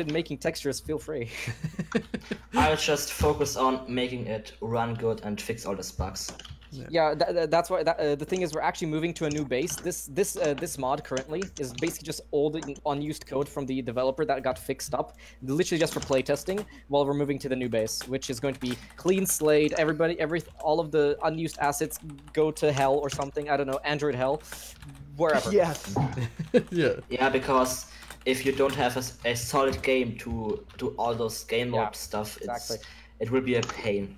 in making textures, feel free. I'll just focus on making it run good and fix all the bugs. Yeah, that's why. The thing is, we're actually moving to a new base. This mod currently is basically just old unused code from the developer that got fixed up, literally just for playtesting. While we're moving to the new base, which is going to be clean slate. All of the unused assets go to hell or something. I don't know, Android hell, wherever. Yes. Yeah. Yeah, because if you don't have a solid game to do all those game mode stuff, exactly. it will be a pain.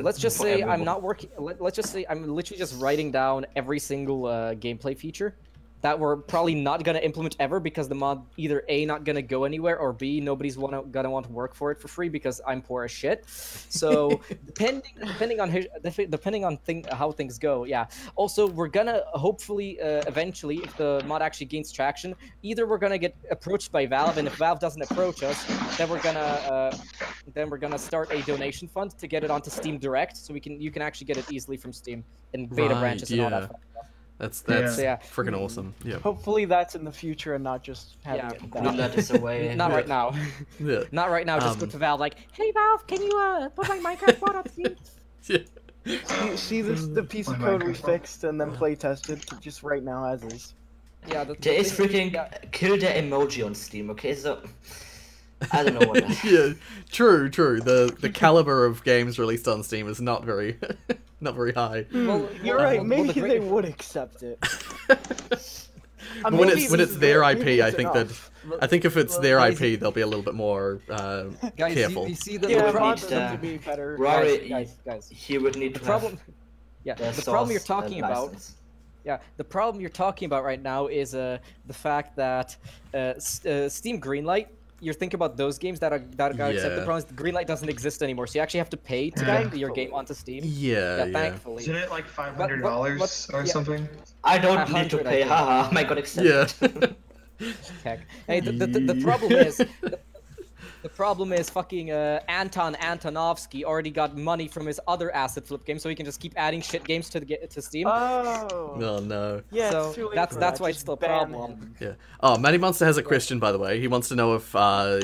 Let's just for say everyone. I'm not working. Let's just say I'm literally just writing down every single gameplay feature that we're probably not gonna implement ever, because the mod either A, not gonna go anywhere, or B, nobody's gonna want to work for it for free because I'm poor as shit. So depending on how things go, yeah. Also, we're gonna hopefully eventually, if the mod actually gains traction, either we're gonna get approached by Valve, and if Valve doesn't approach us, then we're gonna start a donation fund to get it onto Steam Direct, so you can actually get it easily from Steam in beta Right, branches and all that yeah. fun stuff. That's Yeah. freaking awesome. Yeah. Hopefully that's in the future and not just having Yeah. it Not now. let this away. Not right now. Yeah. Not right now. Just go Um, to Valve like, hey Valve, can you put my Minecraft mod on Steam? Yeah. See this the piece of My code we Minecraft. fixed and then play tested just right now as is. Yeah, There is freaking kill their emoji on Steam. Okay, so I don't know what. Yeah, true. The caliber of games released on Steam is not very not very high. Well, You're well, right. well, Maybe the they great- would accept it. But when Maybe it's this is their good. IP, Maybe I it's think enough. I think if it's their IP, they'll be a little bit more Guys, careful. you see the Yeah, I problem. want them to be better. Rory, guys. he would need The to problem. have Yeah, their the problem you're source, talking about. license. Yeah, the problem you're talking about right now is the fact that Steam Greenlight. You're thinking about those games that got accepted. Yeah. The problem is the Greenlight doesn't exist anymore, so you actually have to pay to get your game onto Steam. Yeah. Thankfully. Isn't it like $500 or yeah. something? I don't need to 100, I pay. think. Haha, I got accepted. Yeah. Heck. Hey, the problem is. The problem is fucking Anton Antonovsky already got money from his other asset flip game, so he can just keep adding shit games to Steam. Oh. No. Yeah, So it's too late that's for why that. it's Just still a ban problem. him. Yeah. Oh, Matty Monster has a question, by the way. He wants to know if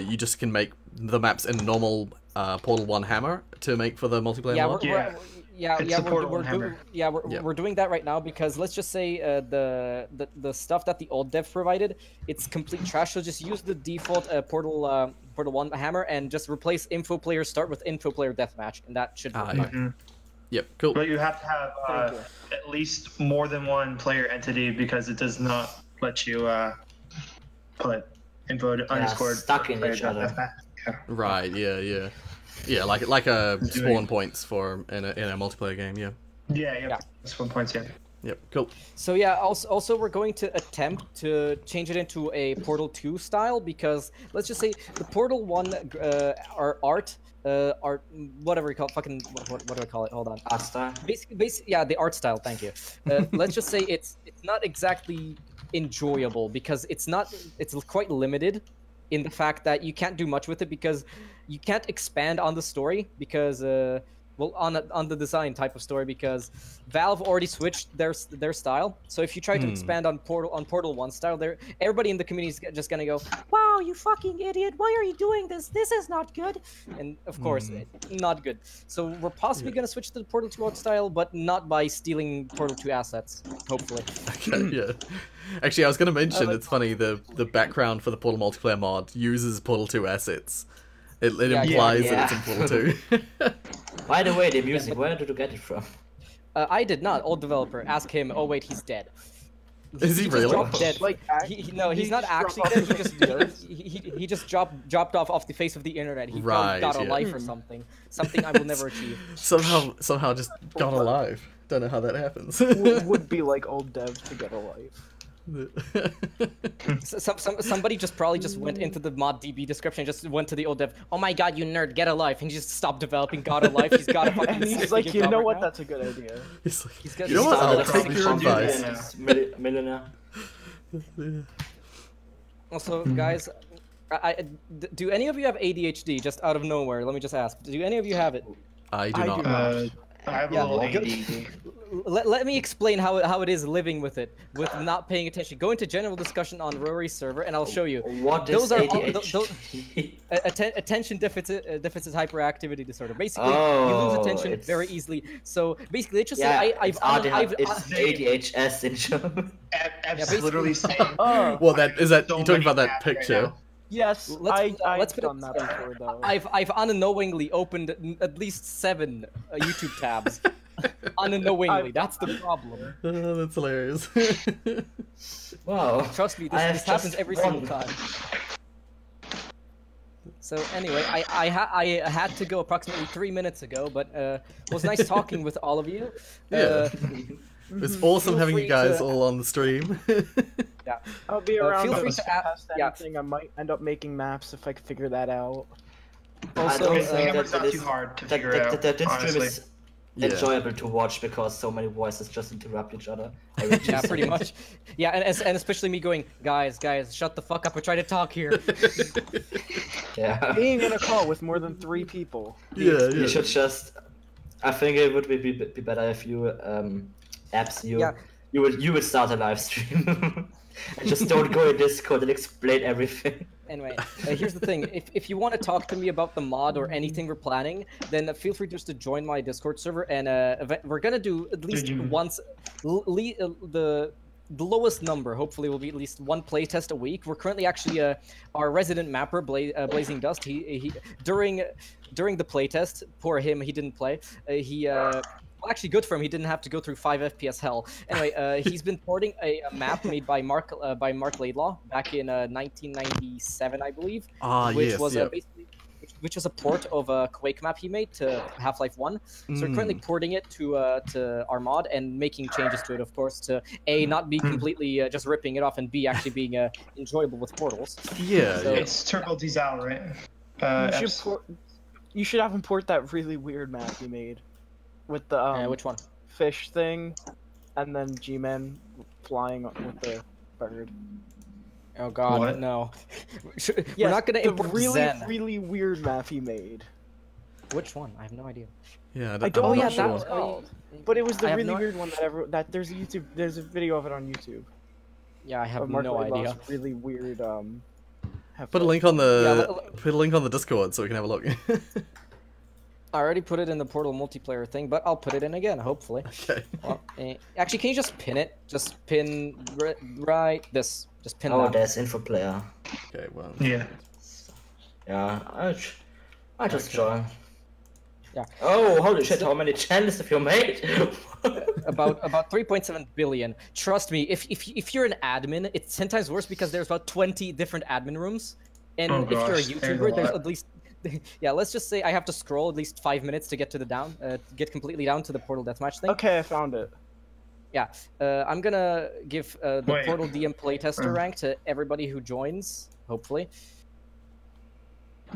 you just can make the maps in normal Portal 1 hammer to make for the multiplayer Yeah, mod. we're doing that right now because let's just say the stuff that the old dev provided, it's complete trash. So just use the default Portal 1 hammer and just replace info player start with info player deathmatch, and that should work. Yeah. Yep, cool. But you have to have at least more than one player entity because it does not let you put info underscore stuck in player each other. Yeah. Right, yeah. Yeah, like a spawn points for in a multiplayer game, yeah. Yeah. Spawn points, yeah. Yep, cool. So yeah, also we're going to attempt to change it into a Portal 2 style because let's just say the Portal 1 art, whatever you call it, fucking what do I call it? Hold on. Art style. Basically, yeah, the art style. Thank you. Let's just say it's not exactly enjoyable because it's quite limited in the fact that you can't do much with it because you can't expand on the story because on the design type of story because Valve already switched their style. So if you try to expand on Portal 1 style, everybody in the community is just gonna go, "Wow, you fucking idiot! Why are you doing this? This is not good." And of course, not good. So we're possibly gonna switch to the Portal 2 art style, but not by stealing Portal 2 assets. Hopefully. Okay, yeah. Actually, I was going to mention, it's funny, the background for the Portal multiplayer mod uses Portal 2 assets. It implies that it's in Portal 2. By the way, the music, where did you get it from? I did not. Old developer. Ask him. Oh wait, he's dead. Is he just really? dropped dead. Like, No, he's not actually dead. He just dropped off the face of the internet. He probably got a life or something. Something I will never achieve. Somehow just got alive. Don't know how that happens. would be like old devs to get a life. Somebody probably went into the mod DB description, just went to the old dev. Oh my god, you nerd, get a life, and he just stopped developing, got a life. He's got a fucking. And he's like, you know what? That's a good idea. He's like, He's got. you know what? I'll Started take your from advice. Millionaire. Also, guys, do any of you have ADHD? Just out of nowhere, let me just ask. Do any of you have it? I do not. I have a little ADD. Let me explain how it is living with it, with not paying attention. Go into general discussion on Rori's server, and I'll show you. What is ADHD? Attention deficit hyperactivity disorder. Basically, you lose attention very easily. So basically, it's just it's ADHS syndrome. It's literally saying. Well, you're talking about that picture. Yes, Let's I've put done it that this way. before, though. I've unknowingly opened at least 7 YouTube tabs. Unknowingly, that's the problem. Oh, that's hilarious. Wow. Trust me, this happens every single time. So anyway, I had to go approximately 3 minutes ago, but it was nice talking with all of you. Yeah. It's awesome having you guys all on the stream. Yeah. I'll be around. Feel free to test anything. I might end up making maps if I can figure that out. Also, Hammer's not too hard to figure out, This stream honestly. is enjoyable to watch because so many voices just interrupt each other. yeah, pretty much. Yeah, and especially me going, guys, shut the fuck up and try to talk here. Yeah. Being in a call with more than 3 people. You should just. I think it would be better if you you would start a live stream and just don't go in Discord and explain everything. Anyway, here's the thing. If you want to talk to me about the mod or anything we're planning, then feel free just to join my Discord server, and we're gonna do at least once. the lowest number, hopefully, will be at least one playtest a week. We're currently actually our resident mapper, Blazing Dust. He during the playtest, poor him, he didn't play. Well, actually, good for him. He didn't have to go through 5 FPS hell. Anyway, he's been porting a map made by Mark Laidlaw back in 1997, I believe, which was basically. Which was a port of a Quake map he made to Half-Life 1. So we're currently porting it to our mod and making changes to it, of course, to A, not be completely just ripping it off, and B, actually being enjoyable with portals. Yeah, So, It's Turbo Diesel, right? You should have him port that really weird map you made with the which one? fish thing, and then G-Men flying with the bird. Oh god, What? no. Yes, We're not gonna the import really, Zen. really weird map he made. Which one? I have no idea. Yeah, I don't I'm know not sure. what it's called, but it was the I have really no- weird one that there's a video of it on YouTube. Yeah, I have Of Mark no Laidlaw's idea. really weird Put a link on the Yeah, put a link on the Discord so we can have a look. I already put it in the Portal multiplayer thing, but I'll put it in again, hopefully. Okay. Well, actually, can you just pin it? Just pin right this. Just pin Oh, that. there's info player. Okay, well. Yeah. Yeah, I just joined. Yeah. Oh, holy shit! How many channels have you made? about 3.7 billion. Trust me, if you're an admin, it's 10 times worse because there's about 20 different admin rooms, and Oh if you're a gosh, there's a YouTuber, there's lot. at least yeah. Let's just say I have to scroll at least 5 minutes to get to the get completely down to the Portal Deathmatch thing. Okay, I found it. Yeah, I'm gonna give the Wait. Portal DM playtester rank to everybody who joins. Hopefully,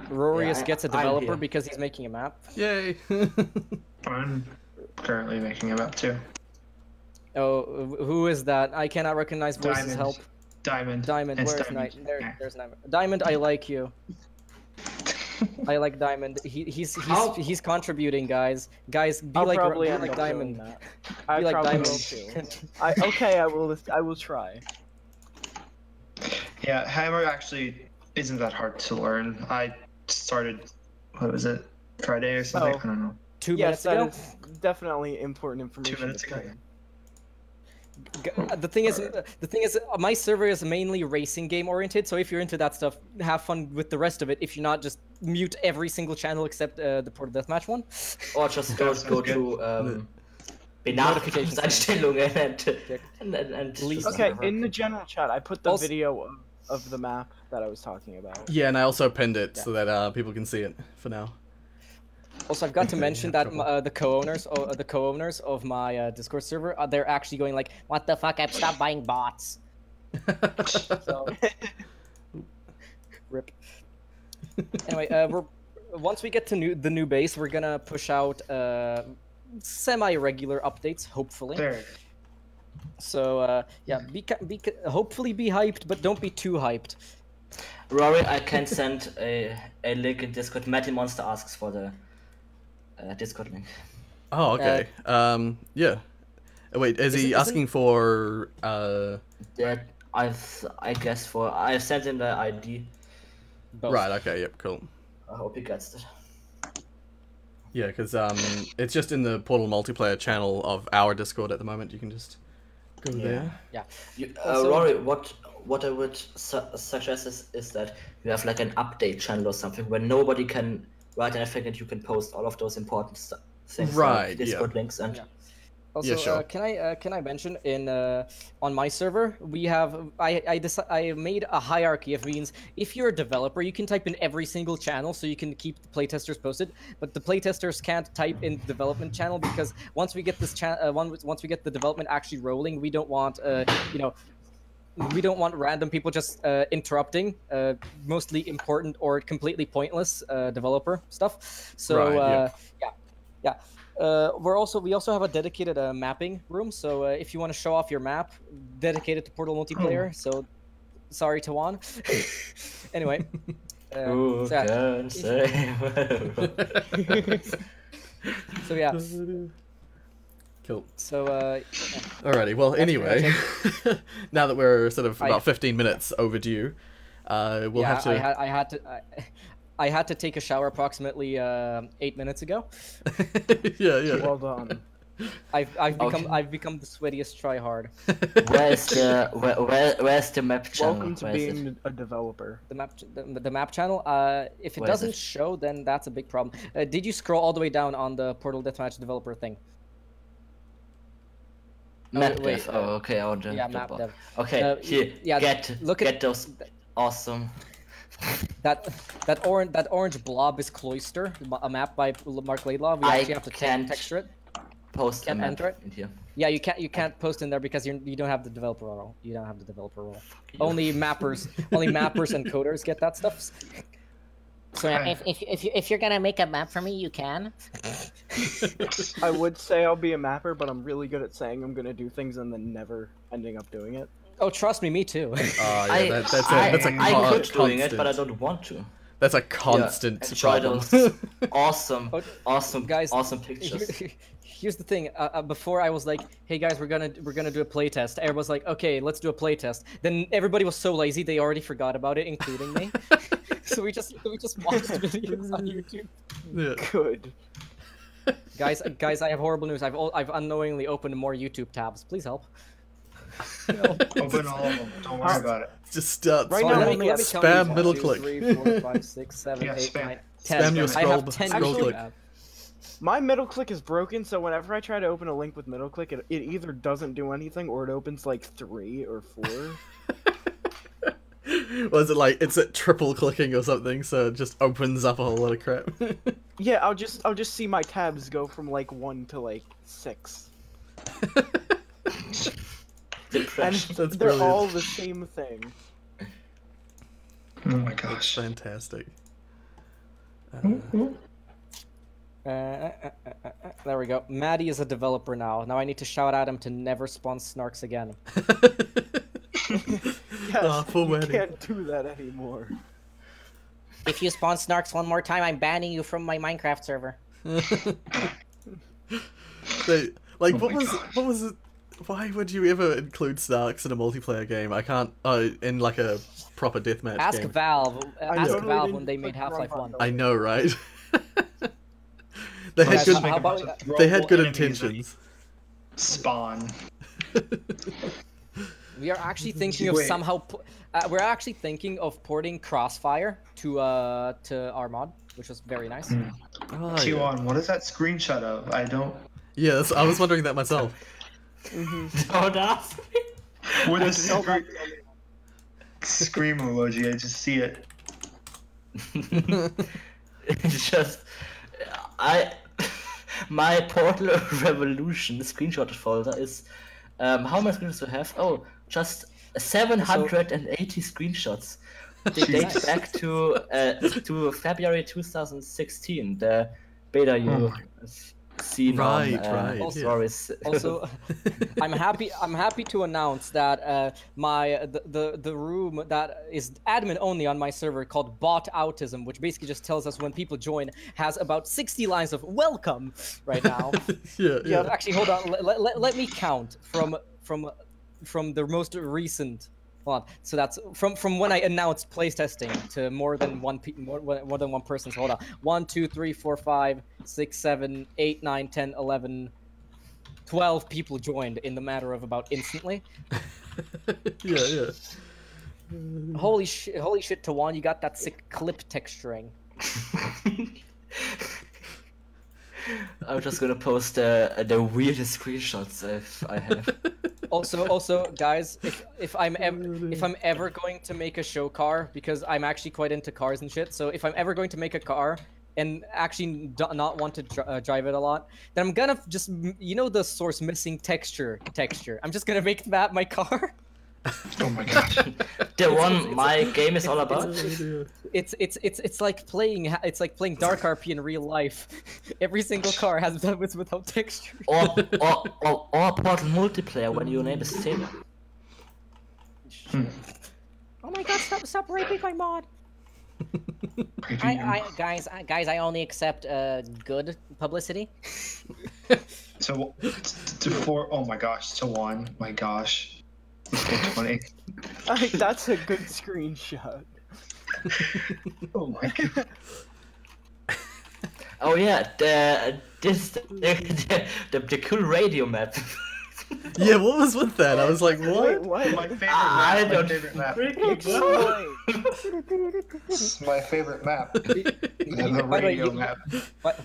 Rorius Yeah, gets a I'm developer here. because he's making a map. Yay. I'm currently making about 2. Oh, who is that? I cannot recognize voices. Diamond. Help. Diamond. Diamond, It's where's Diamond. Night? Yeah. There's Diamond. Diamond, I like you. I like Diamond. He's contributing, guys. Guys, be I'll like probably be end like up doing Diamond. that. I Be like probably Diamond. will too. Okay, I will try. Yeah, Hammer actually isn't that hard to learn. I started, what was it, Friday or something? Oh. I don't know. 2 Yes, minutes that ago. is definitely important information. 2 minutes to ago. put in. The thing is, my server is mainly racing game oriented. So if you're into that stuff, have fun with the rest of it. If you're not, just mute every single channel except the Portal Deathmatch one. Or just go sounds to Benachrichtigungseinstellungen and Least- just- Okay, in the general chat, I put the Also- video of the map that I was talking about. Yeah, and I also pinned it so that people can see it for now. Also, I've got to mention that the co-owners of my Discord server, they're actually going like, "What the fuck? I've stopped buying bots." So, rip. Anyway, once we get to the new base, we're gonna push out semi-regular updates, hopefully. There. So yeah, hopefully be hyped, but don't be too hyped. Rory, I can send a link in Discord. Matty Monster asks for the Discord link. Oh, okay. Yeah. Wait, is he isn't- asking for That I guess for I sent him the ID. Both. Right, okay, yep, cool. I hope he gets it. Yeah, because it's just in the Portal multiplayer channel of our Discord at the moment. You can just go there. Yeah. You, Also- Rory, what I would suggest is that you have like an update channel or something where nobody can write anything and you can post all of those important things Right, like Discord yeah. links and Yeah. Also, Yeah, sure. can I mention on my server we have I made a hierarchy of means if you're a developer you can type in every single channel so you can keep the playtesters posted, but the playtesters can't type in the development channel because once we get this once we get the development actually rolling, we don't want we don't want random people just interrupting mostly important or completely pointless developer stuff. So Right, yeah. We also have a dedicated mapping room, so if you want to show off your map, dedicated to Portal multiplayer. So, sorry, Tawan. Anyway. who so, yeah. can say So yeah. Cool. So Alrighty, well, anyway, now that we're sort of I- about 15 minutes overdue, we'll yeah, have to... I had to take a shower approximately 8 minutes ago. yeah. Well done. I've become the sweatiest tryhard. Where's the map channel? Welcome to Where is it? being a developer. The map channel. If it Where is doesn't it? show, then that's a big problem. Did you scroll all the way down on the Portal Deathmatch developer thing? Map wait, dev. Oh, okay. I'll just yeah, map dev. Okay, here. yeah, Get those. Awesome. That orange blob is Cloister, a map by Mark Laidlaw. We actually have to texture it. Post Can't a map enter it? in here. Yeah, you can't post in there because you don't have the developer role. You don't have the developer role. Only mappers and coders get that stuff. So yeah, if you're gonna make a map for me, you can. I would say I'll be a mapper, but I'm really good at saying I'm gonna do things and then never ending up doing it. Oh, trust me too. I could doing it, but I don't want to. That's a constant Enjoy problem. those awesome Guys, awesome pictures. Here's the thing. Before I was like, "Hey guys, we're gonna do a playtest." Everyone was like, "Okay, let's do a playtest." Then everybody was so lazy they already forgot about it, including me. So we just watched videos on YouTube. Yeah. Good. Guys, I have horrible news. I've unknowingly opened more YouTube tabs. Please help. Open all of them. Don't worry about it. Just start Right now, let me count spam these. middle 1, 2, click. 3, 4, 5, 6, 7, Yeah, 8, spam. 9, 10. Spam your I scroll, have 10 scroll YouTube click. tabs. My middle click is broken, so whenever I try to open a link with middle click, it either doesn't do anything or it opens like 3 or 4. Was it like it's at triple clicking or something, so it just opens up a whole lot of crap? Yeah, I'll just see my tabs go from like 1 to like 6. Depression. And That's they're brilliant. all the same thing. Oh my That's gosh. fantastic. There we go. Maddie is a developer now. Now I need to shout at him to never spawn snarks again. Yes, Ah, poor you Maddie. can't do that anymore. If you spawn snarks one more time, I'm banning you from my Minecraft server. Like, what was it? Why would you ever include Snarks in a multiplayer game? I can't. In like a proper deathmatch Ask game. Valve. Ask totally Valve didn't when they made click the wrong Half-Life 1. button. I know, right? They had Guys, good. how about They had good Enemies that intentions. Spawn. we are actually thinking of Wait. somehow. We're actually thinking of porting Crossfire to our mod, which was very nice. Oh, yeah. T1, what is that screenshot of? I don't. Yeah, I was wondering that myself. Don't ask me. With a No, but- scream emoji, I just see it. It's just my Portal Revolution screenshot folder is how many screenshots do I have? Oh, just 780 screenshots. They date back to February 2016, the beta you seen Right, on right, Also- yeah. Rorius. Also, I'm happy to announce that the room that is admin only on my server called Bot Autism, which basically just tells us when people join, has about 60 lines of welcome right now. Yeah. Actually, hold on. Let me count from the most recent. Hold on. So that's from when I announced playtesting to more than one person. So hold on. 1, 2, 3, 4, 5, 6, 7, 8, 9, 10, 11, 12 people joined in the matter of about instantly. Yeah. Holy shit, Tawan, you got that sick clip texturing. I'm just gonna post the weirdest screenshots if I have. Also, guys, if I'm ever going to make a show car, because I'm actually quite into cars and shit, so if I'm ever going to make a car and actually not want to drive it a lot, then I'm gonna just, you know, the source missing texture. I'm just gonna make that my car. Oh my gosh. The one my game is all about. It's like playing Dark RP in real life. Every single car has that without texture. Or Portal multiplayer when your name is Taylor. Oh my god, stop raping my mod. Guys, I only accept good publicity. So, oh my gosh, to 1, my gosh. 20. That's a good screenshot. Oh my god. Oh yeah, the cool radio map. Yeah, what was with that? I was like, Wait, what? what? My favorite I map. My don't favorite map. freaking know. Explain. It's my favorite map. By The the way, radio map.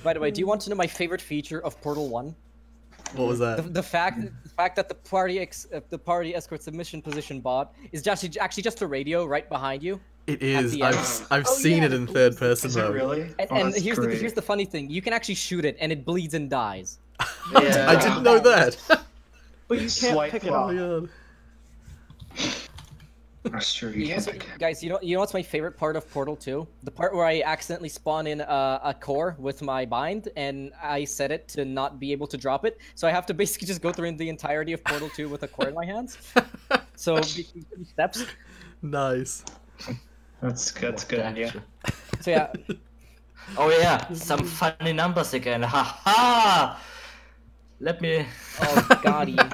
by the way, do you want to know my favorite feature of Portal 1? What was that? The fact that the party escort submission position bot is just actually just a radio right behind you. It at is. the end. I've Oh, seen yeah, it in third person Is it mode. really? And, Oh, and that's here's great. the funny thing: you can actually shoot it, and it bleeds and dies. Yeah. I didn't know that. But you can't Slight pick it flaw. Oh up. my god. That's true. You You know can't what's- pick. guys, you know what's my favorite part of Portal 2? The part where I accidentally spawn in a core with my bind, and I set it to not be able to drop it, so I have to basically just go through the entirety of Portal 2 with a core in my hands. So between 3 steps. Nice. That's good. That's a good idea. So yeah, Oh yeah, some funny numbers again. Ha ha! Let me. oh god, Ian.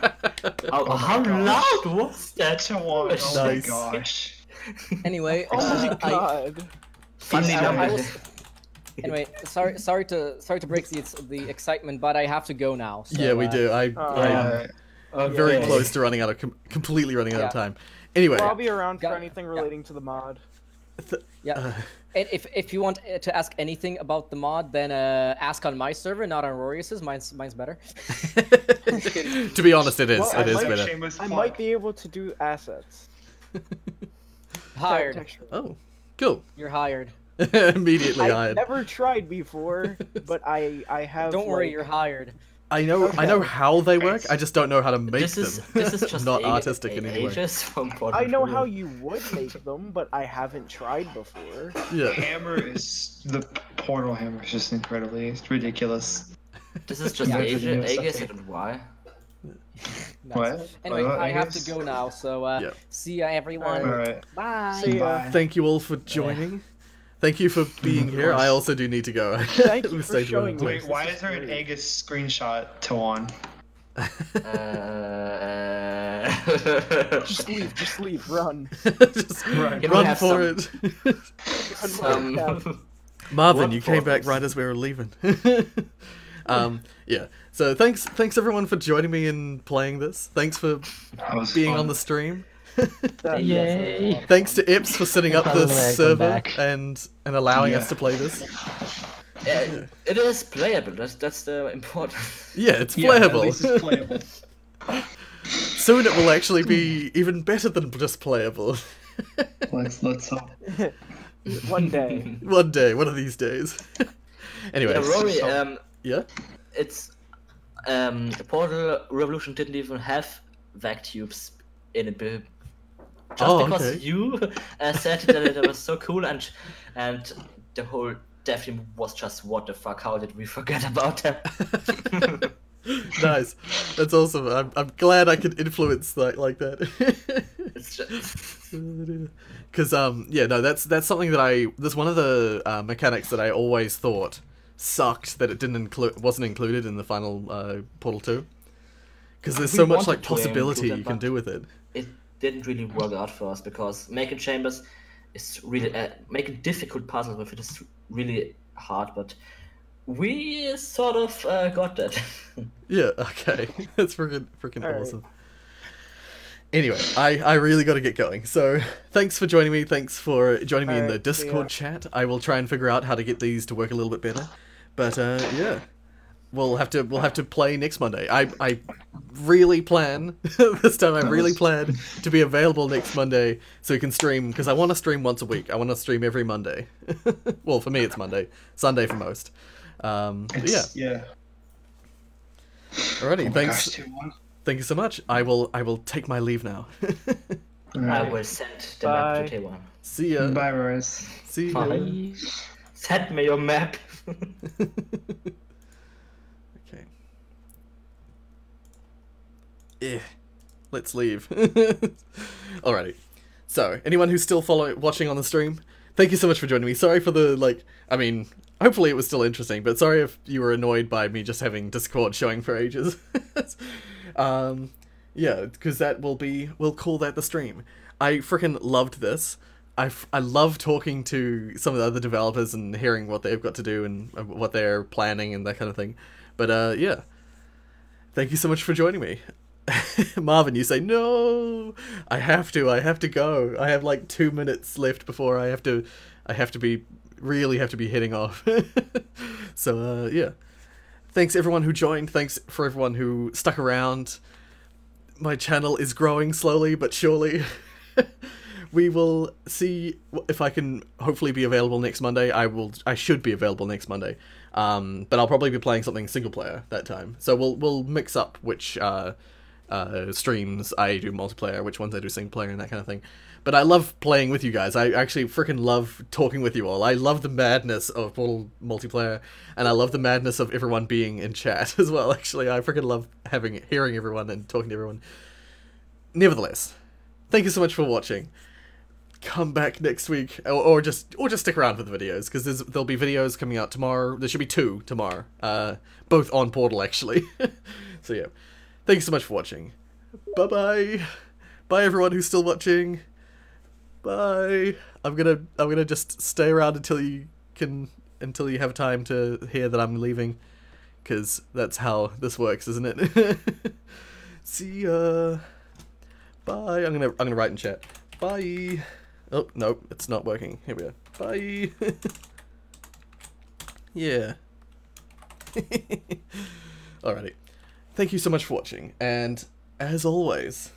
How loud was that? To one. Oh Nice. my gosh. Anyway, Oh my I, god. Funny I numbers. was- anyway, sorry to break the excitement, but I have to go now. So, Yeah, we do. I'm very Okay. close to running out of completely running out of Yeah. time. Anyway, Well, I'll be around for Got- anything relating to the mod. Yeah. And if you want to ask anything about the mod, then ask on my server, not on Rorius's. Mine's better. to be honest, it is. Well, it is I might- better. Shameless I plug. might be able to do assets. Hired. Texture. Oh, cool. You're hired. Immediately I've hired. never tried before, but I have. Don't worry, like- you're hired. I know how they work. I just don't know how to make This them. is just not a- artistic in any way. ages from Portal I know 2. how you would make them, but I haven't tried before. Yeah. Hammer is the portal hammer is just incredibly. It's ridiculous. This is just Yeah. ages and why. Nice. What? Anyway, What, I have guess? to go now. So Yeah. see ya, everyone. All right. Bye. See ya. Bye. Thank you all for joining. Thank you for being here. I also do need to go. Thank you We for stayed showing well. me. Wait, why is there an Aegis screenshot to one? Just leave, run. Just Right. Can we run have for some- it. Marvin, Run you for came back it. right as we were leaving. Yeah. So thanks everyone for joining me in playing this. Thanks for That was being fun. on the stream. That- Yay! Thanks to Ips for setting up Finally, this I come server back. and allowing Yeah. us to play this. It is playable. That's the important. Yeah, it's Yeah, at playable. least it's playable. Soon it will actually be even better than just playable. Let's hope. One day. One day, one of these days. Anyway, Yeah, Rory, so- yeah. it's Portal Revolution didn't even have vac tubes in it. Just Oh, because okay. you said that it was so cool and the whole dev team was just what the fuck? How did we forget about them? Nice. That's awesome. I'm glad I could influence like that. It's just... Because yeah, no, that's something that that's one of the mechanics that I always thought sucked that it wasn't included in the final Portal 2. Because there's We so much wanted like to possibility include you it, can but- do with it. it didn't really work out for us because making chambers is really making difficult puzzles with it is really hard, but we sort of got that. Yeah, okay. That's freaking Alright. awesome. Anyway, I really got to get going. So, thanks for joining me. Thanks for joining me in the Alright, see ya. Discord chat. I will try and figure out how to get these to work a little bit better. But yeah. We'll have to play next Monday. I really plan this time. I really plan to be available next Monday so we can stream because I want to stream once a week. I want to stream every Monday. Well, for me it's Monday, Sunday for most. But yeah. Yeah. Alrighty, Oh my thanks. gosh, 2-1. Thank you so much. I will take my leave now. I Alright. will send the map Bye. to Taiwan. See ya. Bye, Rorius. See ya. Bye. Send me your map. Okay. Let's leave. Alrighty. So, anyone who's still watching on the stream, thank you so much for joining me. Sorry for the, I mean, hopefully it was still interesting, but sorry if you were annoyed by me just having Discord showing for ages. Yeah, because we'll call that the stream. I freaking loved this. I love talking to some of the other developers and hearing what they've got to do and what they're planning and that kind of thing. But yeah, thank you so much for joining me. Marvin, you say no. I have to go. I have like 2 minutes left before I have to be heading off. So yeah, thanks everyone who joined. Thanks for everyone who stuck around. My channel is growing slowly but surely. We will see if I can hopefully be available next Monday. I should be available next Monday. But I'll probably be playing something single player that time. So we'll mix up which streams I do multiplayer, which ones I do single player and that kind of thing. But I love playing with you guys. I actually freaking love talking with you all. I love the madness of Portal multiplayer, and I love the madness of everyone being in chat as well. Actually, I freaking love hearing everyone and talking to everyone. Nevertheless, thank you so much for watching. Come back next week, or just stick around for the videos, because there'll be videos coming out tomorrow. There should be 2 tomorrow, both on Portal actually. So yeah, thank you so much for watching. Bye bye everyone who's still watching. Bye. I'm gonna just stay around until you have time to hear that I'm leaving, because that's how this works, isn't it? See ya. Bye. I'm gonna write in chat. Bye. Oh, nope, it's not working. Here we go. Bye. Yeah. Alrighty. Thank you so much for watching, and as always,